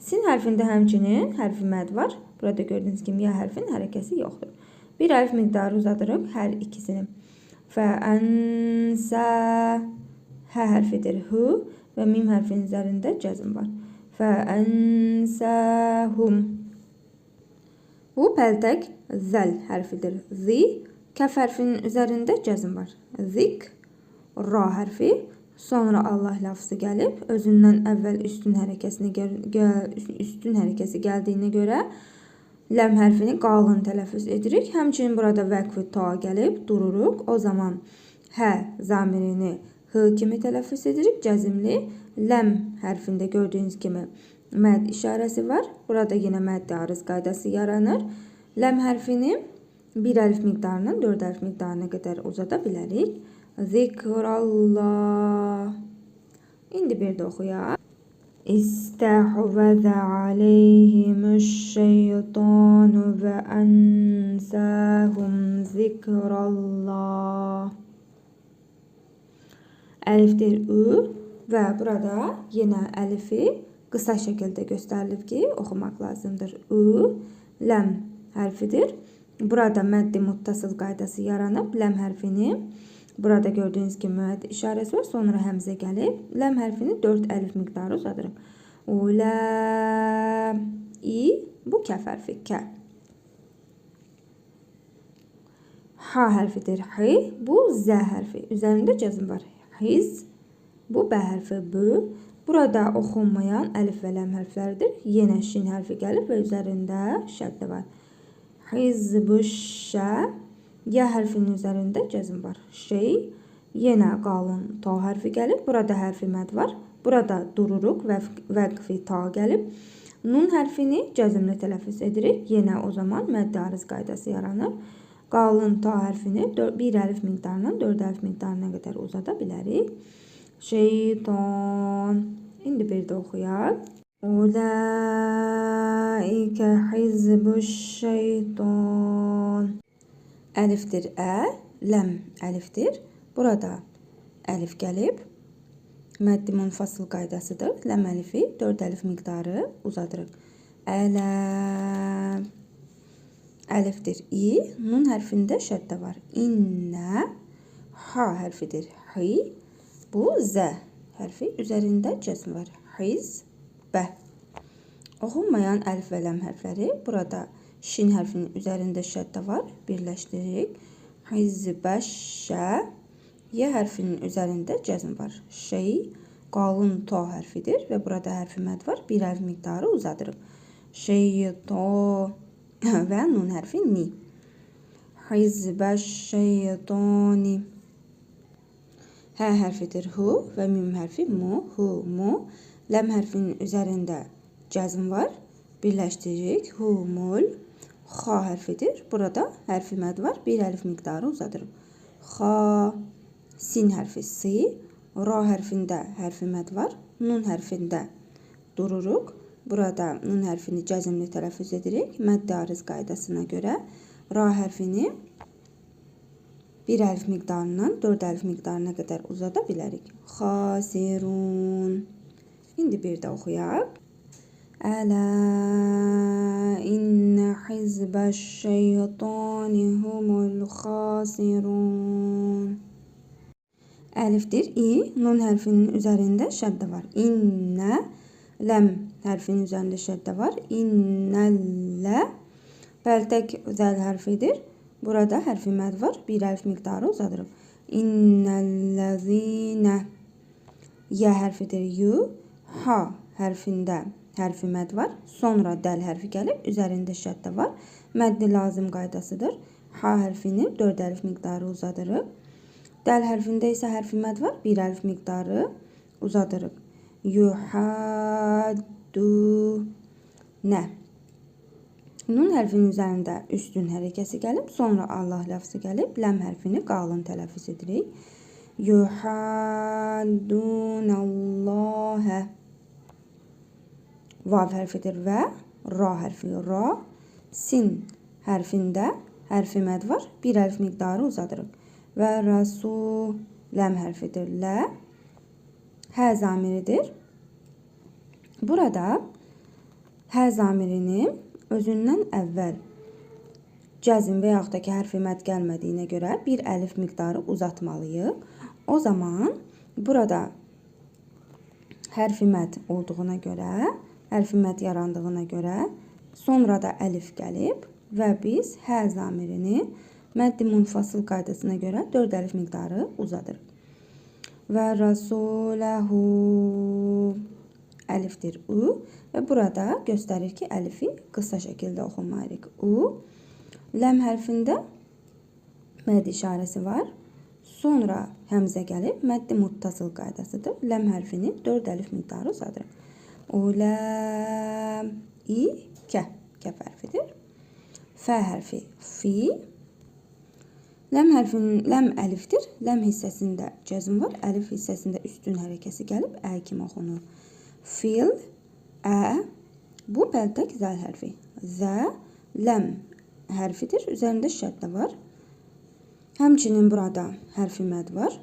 Sin hərfində həmçinin hərfi məd var. Burada gördüyünüz kimi ya hərfin hərəkəsi yoxdur. Bir əlif miqdarı uzadırıq hər ikisini. Fə-ənsə. Hə hərfidir. Hu və mim hərfinin üzərində cəzm var. Fə-ənsəhum. Bu pəltək zəl hərfidir. Zi. Kəf hərfinin üzərində cəzm var. Zik. Ra hərfi. Sonra Allah lafzı gəlib. Özündən əvvəl üstün hərəkəsi gəldiyinə görə ləm hərfini qalın tələffüz edirik. Həmçinin burada vəqfi ta gəlib. Dururuq. O zaman hə zamirini hı kimi tələffüz edirik. Cəzimli. Ləm hərfində gördüyünüz kimi məd işarəsi var. Burada yenə məddi ariz qaydası yaranır. Ləm hərfini bir əlif miqdarından 4 əlif miqdarına qədər uzada bilərik. Zikrallah. İndi bir də oxuyaq. İstəhvəzə aleyhimüşşeytanu və ənsəhum zikrallah. Əlifdir. Ü və burada yenə əlifi qısa şəkildə göstərilib ki, oxumaq lazımdır. Ü, ləm hərfidir. Burada məddi muttasıl qaydası yaranıb. Ləm hərfini burada gördüyünüz kimi məd işarəsi var. Sonra həmzə gəlib. Ləm hərfini 4 əlif miqdarı uzadırıq. Ulə. Bu kəf hərfi. Kə. Ha hərfidir. Hi. Bu z hərfi. Üzərində cəzm var. Hiz. Bu bə hərfi. Bu. Burada oxunmayan əlif və ləm hərfləridir. Yenə şin hərfi gəlib və üzərində şəddə var. Hizbüşşə. Ya hərfinin üzərində cəzm var. Şey. Yenə qalın ta hərfi gəlib. Burada hərfi məd var. Burada dururuq və vəqfi ta gəlib. Nun hərfini cəzmlə tələffüz edirik. Yenə o zaman mədd ariz qaydası yaranır. Qalın ta hərfini 1 əlif miqdarından 4 əlif miqdarına qədər uzada bilərik. Şeytan. İndi bir də oxuyaq. Ulaikə hizbüşşeytan. Əlifdir ə, ləm əlifdir. Burada əlif gəlib. Məddi munfasıl qaydasıdır. Ləm əlifi 4 əlif miqdarı uzadırıq. Ələm. Əlifdir i. Nun hərfində şəddə var. İnnə. Ha hərfidir. Hi. Bu z hərfi. Üzərində cəzm var. Hiz. Bə. Oxunmayan əlif və ləm hərfləri. Burada şin hərfinin üzərində şəddə var. Birləşdiririk. Hizbəşşə. Y hərfinin üzərində cəzm var. Şey. Qalın ta hərfidir və burada hərfi məd var. Bir əlif miqdarı uzadırıq. Şeyto. Və nun hərfi ni. Hizbəşşeytani. Hə hərfidir hu və mim hərfi mu. Hu, mu. Ləm hərfinin üzərində cəzm var. Birləşdiririk. Humul. Xa hərfidir. Burada hərfi məd var. Bir əlif miqdarı uzadırıq. Xa. Sin hərfi si. Ra hərfində hərfi məd var. Nun hərfində dururuq. Burada nun hərfini cəzmli tələffüz edirik. Məddi ariz qaydasına görə ra hərfini 1 əlif miqdarından 4 əlif miqdarına qədər uzada bilərik. Xasirun. İndi bir də oxuyaq. Ələ innə hizbəşşeytani humul xasirun. Əlifdir i. Nun hərfinin üzərində şəddə var. İnnə. Ləm hərfinin üzərində şəddə var. İnnəllə. Pəltək zəl hərfidir. Burada hərfi məd var. Bir əlif miqdarı uzadırıq. İnnəlləzinə. Yə hərfidir yu. Ha hərfində hərfi məd var. Sonra dəl hərfi gəlib. Üzərində şəddə var. Məddi lazım qaydasıdır. Ha hərfini 4 əlif miqdarı uzadırıq. Dəl hərfində isə hərfi məd var. Bir əlif miqdarı uzadırıq. Yuhaddu. Nə? Nun hərfinin üzərində üstün hərəkəsi gəlib. Sonra Allah ləfzi gəlib. Ləm hərfini qalın tələffüz edirik. Yuhaddunəllahə. Vav hərfidir və ra hərfi ra. Sin hərfində hərfi məd var. Bir əlif miqdarı uzadırıq. Və rasul. Ləm hərfidir lə. Hə zamiridir. Burada hə zamirini özündən əvvəl cəzm və yaxud da ki hərfi məd gəlmədiyinə görə bir əlif miqdarı uzatmalıyıq. O zaman burada hərfi məd olduğuna görə, hərfi məd yarandığına görə sonra da əlif gəlib və biz hə zamirini məddi munfasıl qaydasına görə 4 əlif miqdarı uzadırıq. Və rasuləhu. Əlifdir u və burada göstərir ki, əlifi qısa şəkildə oxunmalıyıq. U. Ləm hərfində məd işarəsi var. Sonra həmzə gəlib. Məddi muttasıl qaydasıdır. Ləm hərfini 4 əlif miqdarı uzadırıq. Uləm. İ. Kə. Kəf hərfidir. Fə hərfi fi. Ləm hərfinin ləm əlifdir. Ləm hissəsində cəzm var. Əlif hissəsində üstün hərəkəsi gəlib. Ə kimi oxunur. Fil. Ə. Bu pəltək zəl hərfi. Zə. Ləm hərfidir. Üzərində şəddə var. Həmçinin burada hərfi məd var.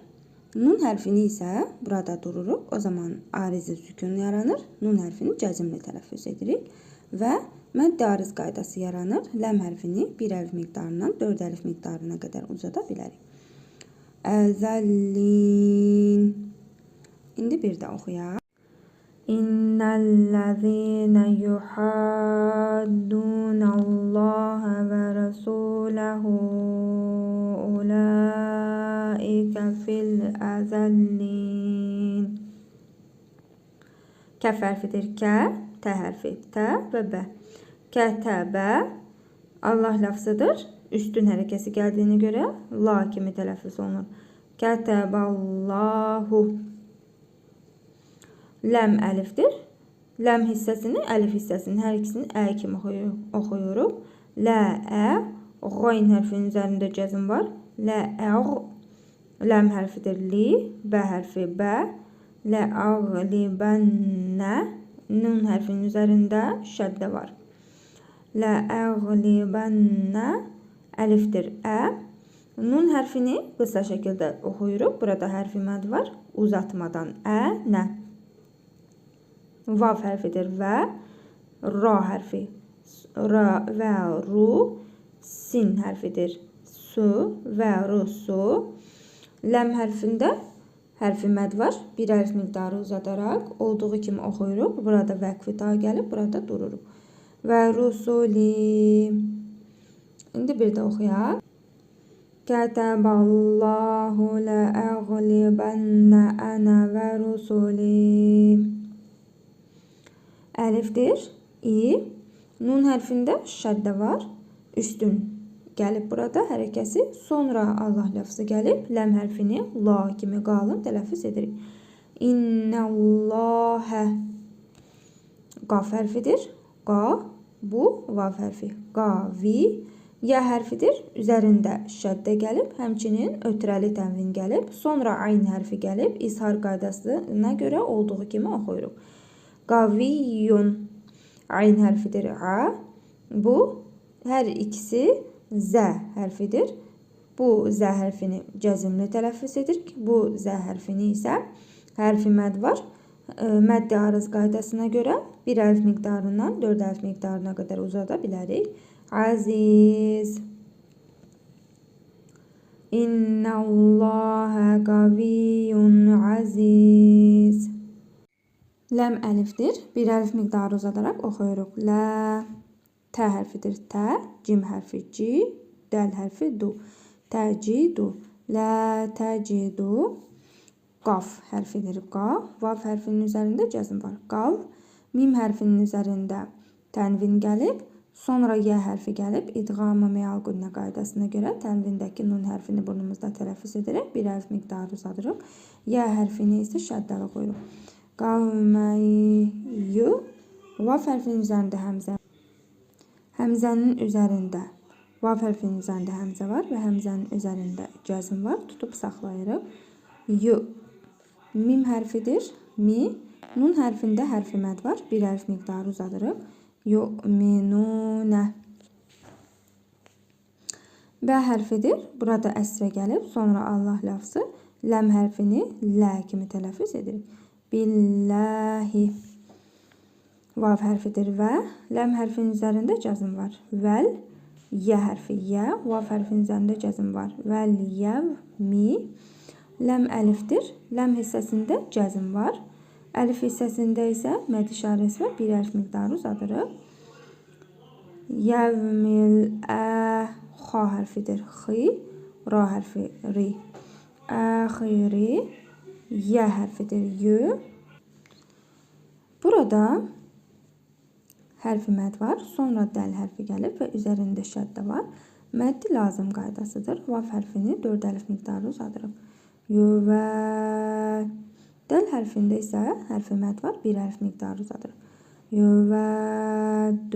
Nun hərfini isə burada dururuq. O zaman arizi sükun yaranır. Nun hərfini cəzmli tələffüz edirik. Və məddi ariz qaydası yaranır. Ləm hərfini 1 əlif miqdarından 4 əlif miqdarına qədər uzada bilərik. Əzəllin. İndi bir də oxuyaq. İnnəl-ləzīnə yuhaddunəllahə və rəsuləhu zəllin. Kəf hərfidir. Kə, tə hərfi. Tə və bə. Kətəbə Allah lafzıdır. Üstün hərəkəsi gəldiyinə görə la kimi tələffüz olunur. Kətəballahu. Ləm əlifdir. Ləm hissəsini, əlif hissəsini hər ikisini ə kimi oxuyuruq. Lə, ə, qoyn hərfinin üzərində cəzm var. Lə, əğ. Ləm hərfidir. Li, bə hərfi bə. Lə, əğlibənnə. Nun hərfinin üzərində şəddə var. Lə, əğlibənnə. Əlifdir. Ə. Nun hərfini qısa şəkildə oxuyuruq. Burada hərfi məd var. Uzatmadan. Ə, nə. Vav hərfidir. Və. Ra hərfi. Ra və ru. Sin hərfidir. Su və ru su. Ləm hərfində hərfi məd var. Bir əlif miqdarı uzadaraq olduğu kimi oxuyuruq. Burada vəqfi ta gəlib. Burada dururuq. Və rusuli. İndi bir də oxuyaq. Kətəballahu ləəğlibənnə ənə və rusuli. Əlifdir. İ. Nun hərfində şəddə var. Üstün gəlib burada hərəkəsi. Sonra Allah lafzı gəlib. Ləm hərfini la kimi qalın tələffüz edirik. İnnəlləhə. Qaf hərfidir. Qa. Bu vav hərfi. Qavi. Ya hərfidir. Üzərində şəddə gəlib. Həmçinin ötrəli tənvin gəlib. Sonra ayn hərfi gəlib. İzhar qaydasına görə olduğu kimi oxuyuruq. Qaviyyun. Ayn hərfidir. A. Bu hər ikisi zə hərfidir. Bu zə hərfini cəzimli tələffüz edirik. Bu zə hərfini isə hərfi məd var. Məddi arız qaydasına görə bir əlif miqdarından 4 əlif miqdarına qədər uzada bilərik. Aziz. İnnəlləhə qaviyyun aziz. Ləm əlifdir. Bir əlif miqdarı uzadaraq oxuyuruq. Lə. Tə hərfidir. Tə. Cim hərfi. Ci. Dəl hərfi. Du. Təcidu. Lə təcidu. Qaf hərfidir. Qa. Vav hərfinin üzərində cəzm var. Qav. Mim hərfinin üzərində tənvin gəlib. Sonra yə hərfi gəlib. İdğam-ı meal qünnə qaydasına görə tənvindəki nun hərfini burnumuzda tələffüz edərək bir əlif miqdarı uzadırıq. Yə hərfini isə şəddəli qoyuruq. Qavməyyu. Vav hərfinin üzərində həmzə. Həmzənin üzərində vav hərfinin üzərində həmzə var və həmzənin üzərində cəzm var. Tutub saxlayırıq. Yu. Mim hərfidir. Mi. Nun hərfində hərfi məd var. Bir əlif miqdarı uzadırıq. Yu'minunə. Bə hərfidir. Burada əsrə gəlib. Sonra Allah lafzı. Ləm hərfini lə kimi tələffüz edirik. Billahi. Vav hərfidir və. Ləm hərfinin üzərində cəzm var. Vəl. Yə hərfi. Yə. Vav hərfinin üzərində cəzm var. Vəl yəv. Mi. Ləm əlifdir. Ləm hissəsində cəzm var. Əlif hissəsində isə məd işarəsi və bir əlif miqdarı uzadırıq. Yəvmil ə. Xa hərfidir. Xi. Ra hərfi. Ri. Əxiri. Yə hərfidir. Yü. Burada hərfi məd var. Sonra dəl hərfi gəlib və üzərində şəddə var. Məddi lazım qaydasıdır. Vav hərfini 4 əlif miqdarı uzadırıq. Yüvə. Dəl hərfində isə hərfi məd var. Bir əlif miqdarı uzadırıq. Yüvədunə.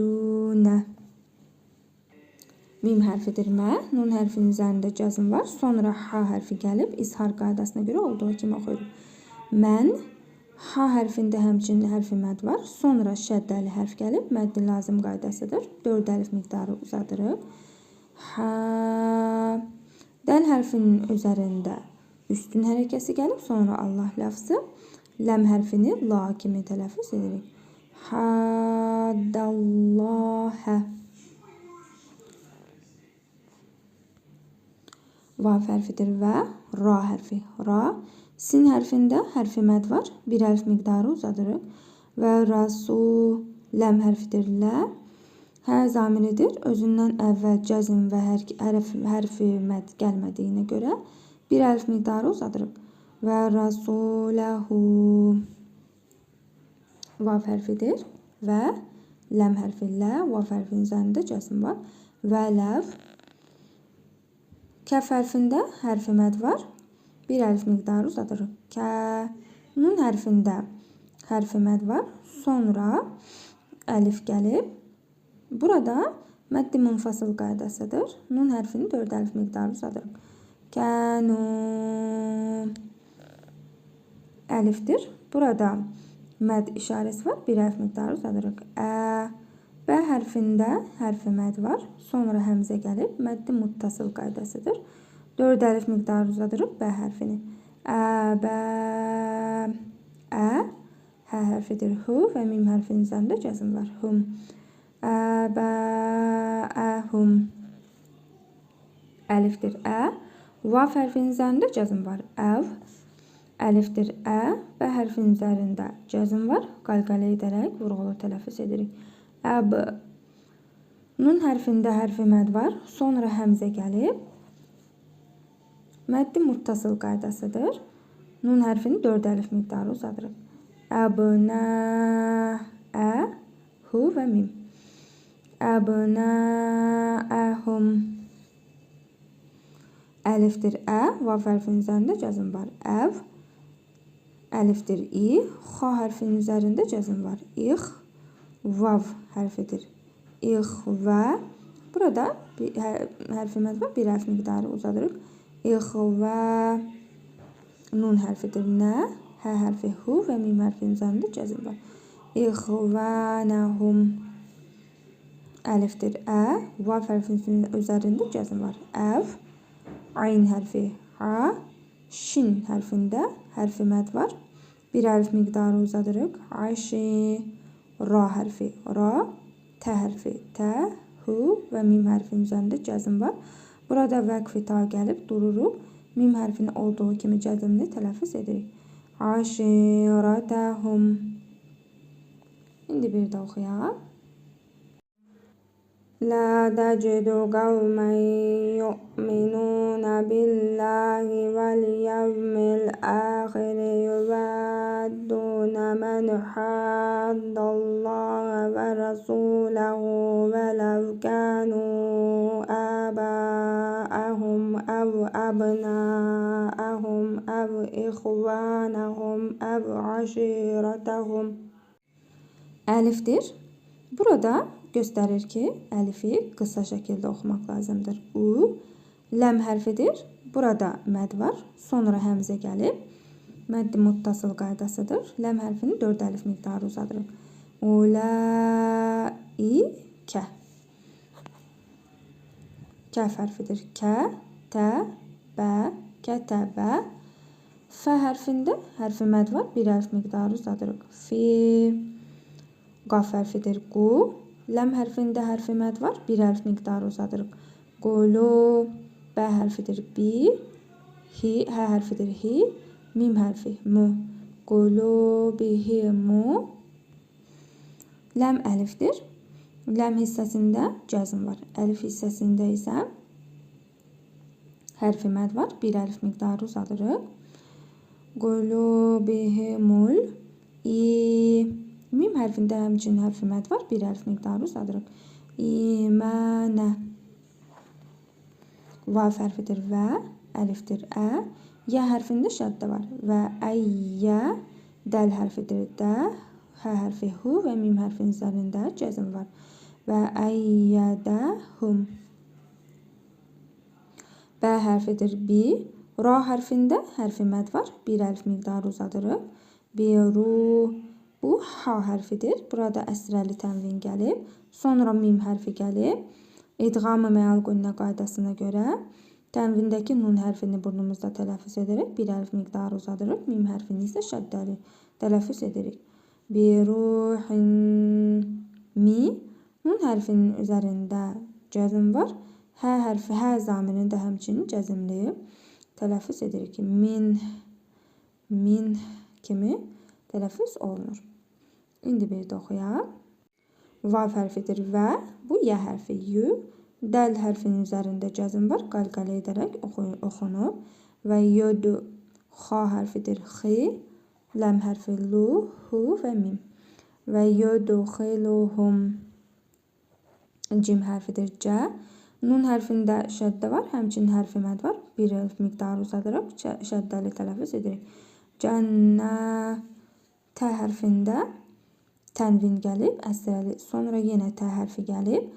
Mim hərfidir. Mə. Nun hərfinin üzərində cəzm var. Sonra ha hərfi gəlib. İzhar qaydasına görə olduğu kimi oxuyuruq. Mən. Ha hərfində həmçinin hərfi məd var. Sonra şəddəli hərf gəlib. Məddi lazım qaydasıdır. 4 əlif miqdarı uzadırıq. Ha. Dəl hərfinin üzərində üstün hərəkəsi gəlib. Sonra Allah lafzı. Ləm hərfini la kimi tələffüz edirik. Haddallahə. Vav hərfidir və ra hərfi. Ra. Sin hərfində hərfi məd var. Bir əlif miqdarı uzadırıq. Və rasu. Ləm hərfidir. Lə. Hə zamiridir. Özündən əvvəl cəzm və hərfi məd gəlmədiyinə görə bir əlif miqdarı uzadırıq. ve rasulehu. Vav hərfidir və ləm hərfi ilə vav hərfinin üzərində cəzm var. Vələv. Kəf hərfində hərfi məd var. Bir əlif miqdarı uzadırıq. Kə. Nun hərfində hərfi məd var. Sonra əlif gəlib. Burada məddi munfasıl qaydasıdır. Nun hərfini 4 əlif miqdarı uzadırıq. Kənu. Əlifdir. Burada məd işarəsi var. Bir əlif miqdarı uzadırıq. Ə. Bə hərfində hərfi məd var. Sonra həmzə gəlib. Məddi muttasıl qaydasıdır. 4 əlif miqdarı uzadırıq bə hərfini. Ə, bə, ə. Hə hərfidir. Hu və mim hərfinin üzərində cəzm var. Hum. Ə, bə, ə, hum. Əlifdir. Ə. Vav hərfinin üzərində cəzm var. Əv. Əlifdir. Ə. Bə hərfinin üzərində cəzm var. Qalqalə edərək vurğulu tələffüz edirik. Əb. Nun hərfində hərfi məd var. Sonra həmzə gəlib. Məddi muttasıl qaydasıdır. Nun hərfini 4 əlif miqdarı uzadırıq. Əbnə. Ə. Hu və mim. Əbnəəhum. Əlifdir. Ə. Vav hərfinin üzərində cəzm var. Əv. Əlifdir. İ. Xa hərfinin üzərində cəzm var. İx. Vav hərfidir. İxvə. Burada hərfi məd var. Bir əlif miqdarı uzadırıq. İxvə. Nun hərfidir. Nə. Hə hərfi hu və mim hərfinin üzərində cəzm var. İxvənəhum. Əlifdir. Ə. Vav hərfinin üzərində cəzm var. Əv. Ayn hərfi. Ha. Şin hərfində hərfi məd var. Bir əlif miqdarı uzadırıq. Ayşi. Ra hərfi. Ra. Tə hərfi. Tə. Hu və mim hərfinin üzərində cəzm var. Burada vəqfi ta gəlib dururuq. Mim hərfini olduğu kimi cəzmini tələffüz edirik. Aşiratəhum. İndi bir də oxuyaq. La tecidu qavmən yu'minuna billahi vel yevmil ahiri yuvadduna men haddallaha ve rasulahu ve lev kanu aba'ahum ev abna'ahum ev ihvanahum ev aşiratahum. Əlifdir. Burada göstərir ki, əlifi qısa şəkildə oxumaq lazımdır. U. Ləm hərfidir. Burada məd var. Sonra həmzə gəlib. Məddi muttasıl qaydasıdır. Ləm hərfini 4 əlif miqdarı uzadırıq. Ulaikə. Kəf hərfidir. Kə, tə, bə, kətəbə. Fə hərfində hərfi məd var. Bir əlif miqdarı uzadırıq. Fi. Qaf hərfidir. Qu. Ləm hərfində hərfi məd var. Bir əlif miqdarı uzadırıq. Qulu. Bə hərfidir. Bi. Hi. Hə hərfidir. Hi. Mim hərfi. Mu. Qulu bihimu. Ləm əlifdir. Ləm hissəsində cəzm var. Əlif hissəsində isə hərfi məd var. Bir əlif miqdarı uzadırıq. Qulu bihimul. İ. Mim hərfində həmçinin hərfi məd var. Bir əlif miqdarı uzadırıq. İmənə. Vav hərfidir. Və. Əlifdir. Ə. Yə hərfində şəddə var. Və əyyə. Dəl hərfidir. Də. Hə hərfi hu və mim hərfinin üzərində cəzm var. Və əyyədəhum. Bə hərfidir. Bi. Ra hərfində hərfi məd var. Bir əlif miqdarı uzadırıq. Biru. Bu ha hərfidir. Burada əsrəli tənvin gəlib. Sonra mim hərfi gəlib. İdğam-ı məal qünnə qaydasına görə tənvindəki nun hərfini burnumuzda tələffüz edərək bir əlif miqdarı uzadırıq. Mim hərfini isə şəddəli tələffüz edirik. Biruhin. Mi. Nun hərfinin üzərində cəzm var. Hə hərfi, hə zamirini də həmçinin cəzmli tələffüz edirik ki, min kimi tələffüz olunur. İndi bir də oxuyaq. Vav hərfidir və, bu yə hərfi yu. Dəl hərfinin üzərində cəzm var. Qalqalə edərək oxunub. Və yudu. Xa hərfidir xi, ləm hərfi lu, hu və mim. Və yudxiluhum, cim hərfidir cə. Nun hərfində şəddə var, həmçinin hərfi məd var. Bir elif miqdarı uzadırıq, şəddəli tələffüz edirik. Cənnə, tə hərfində tənvin gəlib, əsrəli, sonra yenə tə hərfi gəlib.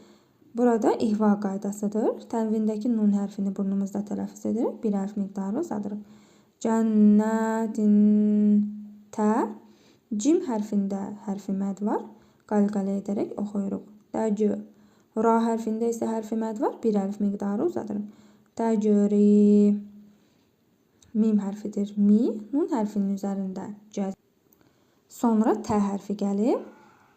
Burada ihva qaydasıdır. Tənvindəki nun hərfini burnumuzda tələffüz edirik, bir hərf miqdarı uzadırıq. Cənnətin, tə, cim hərfində hərfi məd var, qalqalə edərək oxuyuruq. Təcü, ra hərfində isə hərfi məd var, bir hərf miqdarı uzadırıq. Təcri, mim hərfidir mi, nun hərfinin üzərində cəzm. Sonra tə hərfi gəlib.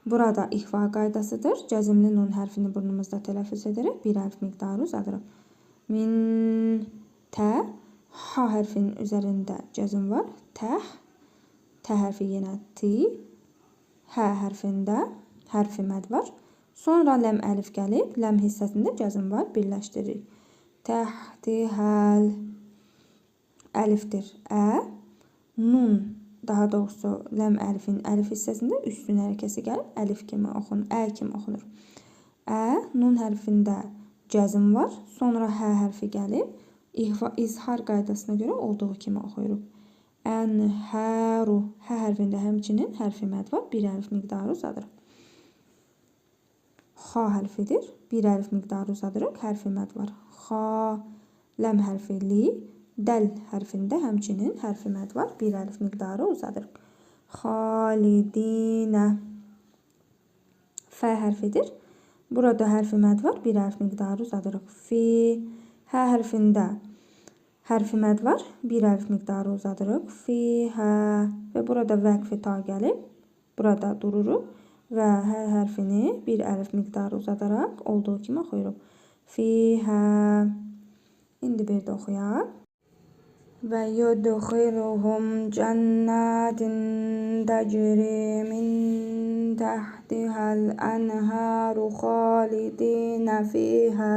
Burada ihva qaydasıdır. Cəzimli nun hərfini burnumuzda tələffüz edərək bir hərf miqdarı uzadırıq. Min, tə, ha hərfinin üzərində cəzm var. Təh, tə hərfi yenə ti, hə hərfində hərfi məd var. Sonra ləm əlif gəlib. Ləm hissəsində cəzm var. Birləşdiririk. Təhtihəl, əlifdir ə. Nun, daha doğrusu ləm əlifin əlif hissəsində üstün hərəkəsi gəlib. Əlif kimi oxunur, ə kimi oxunur. Ə, nun hərfində cəzm var. Sonra hə hərfi gəlib. İzhar qaydasına görə olduğu kimi oxuyuruq. Ənhəru, hə hərfində həmçinin hərfi məd var. Bir hərf miqdarı uzadırıq. Xa hərfidir. Bir hərf miqdarı uzadırıq. Hərfi məd var. Xa, ləm hərfi li, dəl hərfində həmçinin hərfi məd var. Bir hərf miqdarı uzadırıq. Xalidinə, fə hərfidir. Burada hərfi məd var. Bir hərf miqdarı uzadırıq. Fi, hə hərfində hərfi məd var. Bir hərf miqdarı uzadırıq. Fi, hə, və burada vəqfi ta gəlib. Burada dururuq və hə hərfini bir əlif miqdarı uzadaraq olduğu kimi oxuyuruq. Fi, hə. İndi bir də oxuyaq. Və yudxiluhum cənnətin təcri min təhtihəl ənhəru xalidinə fiyhə.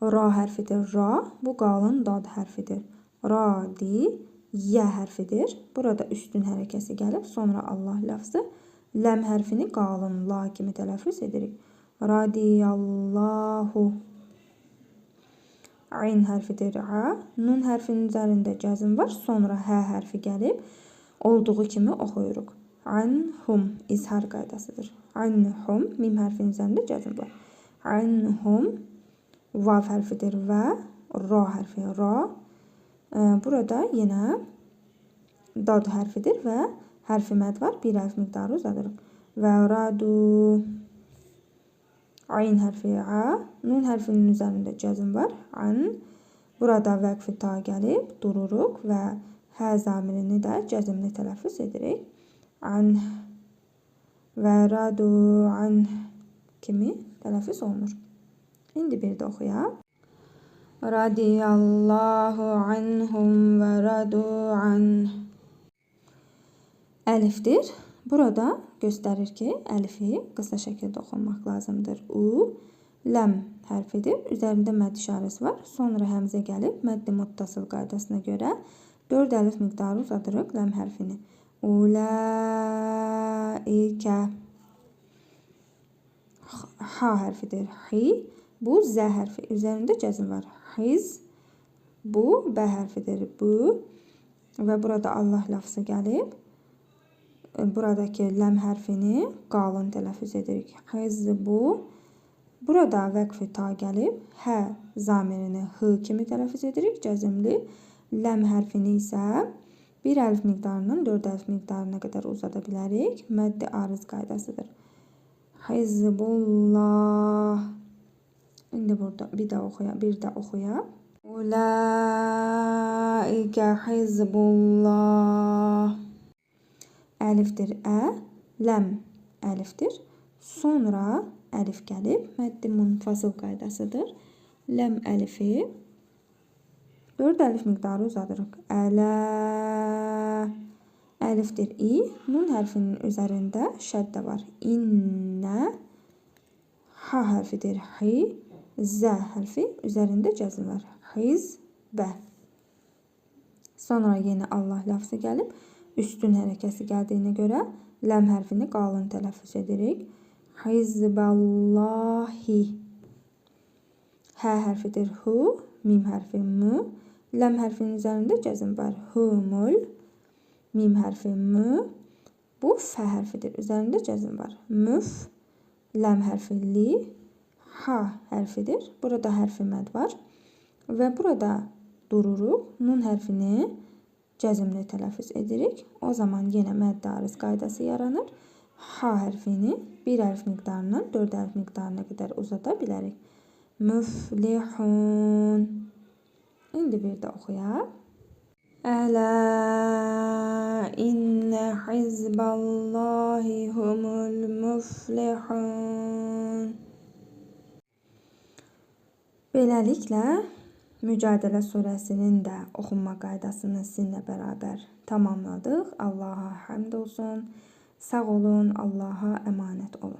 Ra hərfidir ra, bu qalın dad hərfidir. Radi, yə hərfidir. Burada üstün hərəkəsi gəlib, sonra Allah ləfzi. Ləm hərfini qalın la kimi tələffüz edirik. Radiyallahu. Ayn hərfidir ə. Nun hərfinin üzərində cəzm var, sonra hə hərfi gəlib. Olduğu kimi oxuyuruq. Anhum, izhar qaydasıdır. Anhum, mim hərfinin üzərində cəzm var. Anhum, vav hərfidir və ra hərfi ra. Burada yenə dad hərfidir və hərfi məd var. Bir hərf miqdarı uzadırıq. Və radu, ayn hərfi ə. Nun hərfinin üzərində cəzm var. An, burada vəqfi ta gəlib. Dururuq və hə zamirini də cəzmli tələffüz edirik. An və radu an kimi tələffüz olunur. İndi bir də oxuyaq. Radiyallahu anhum və radu an. Əlifdir. Burada göstərir ki, əlifi qısa şəkildə oxunmaq lazımdır. U, ləm hərfidir. Üzərində məd işarəsi var. Sonra həmzə gəlib. Məddi muttasıl qaydasına görə 4 əlif miqdarı uzadırıq ləm hərfini. Ulaikə. Ha hərfidir. Hi. Bu zə hərfi. Üzərində cəzm var. Hiz. Bu bə hərfidir. Bu. Və burada Allah ləfzi gəlib. Buradakı ləm hərfini qalın tələffüz edirik. Hizbu. Burada vəqfi ta gəlib. Hə zamirini hı kimi tələffüz edirik. Cəzimli. Ləm hərfini isə bir əlif miqdarından 4 əlif miqdarına qədər uzada bilərik. Məddi arız qaydasıdır. Hizbullah. İndi burada bir də oxuyaq. Ulaikə hizbullah. Əlifdir ə, ləm əlifdir. Sonra əlif gəlib, məddi munfasıl qaydasıdır. Ləm əlifi 4 əlif miqdarı uzadırıq. Ələ, əlifdir i, nun hərfinin üzərində şəddə var. İnnə, ha hərfidir hi, zə hərfi üzərində cəzm var. Hiz, bə. Sonra yenə Allah lafzı gəlib. Üstün hərəkəsi gəldiyinə görə ləm hərfini qalın tələffüz edirik. Hizballahi. Hə hərfidir hu, mim hərfi mu. Ləm hərfinin üzərində cəzm var. Humul. Mim hərfi mu. Bu fə hərfidir. Üzərində cəzm var. Müf. Ləm hərfi li. Ha hərfidir. Burada hərfi məd var. Və burada dururuq. Nun hərfini cəzmli tələffüz edirik. O zaman yenə mədd ariz qaydası yaranır. Ha hərfini bir hərf miqdarından 4 hərf miqdarına qədər uzada bilərik. Müflihun. İndi bir də oxuyaq. Ələ innə hizballahi humul müflihun. Beləliklə, Mücadilə surəsinin də oxunma qaydasını sizinlə bərabər tamamladıq. Allaha həmd olsun. Sağ olun, Allaha əmanət olun.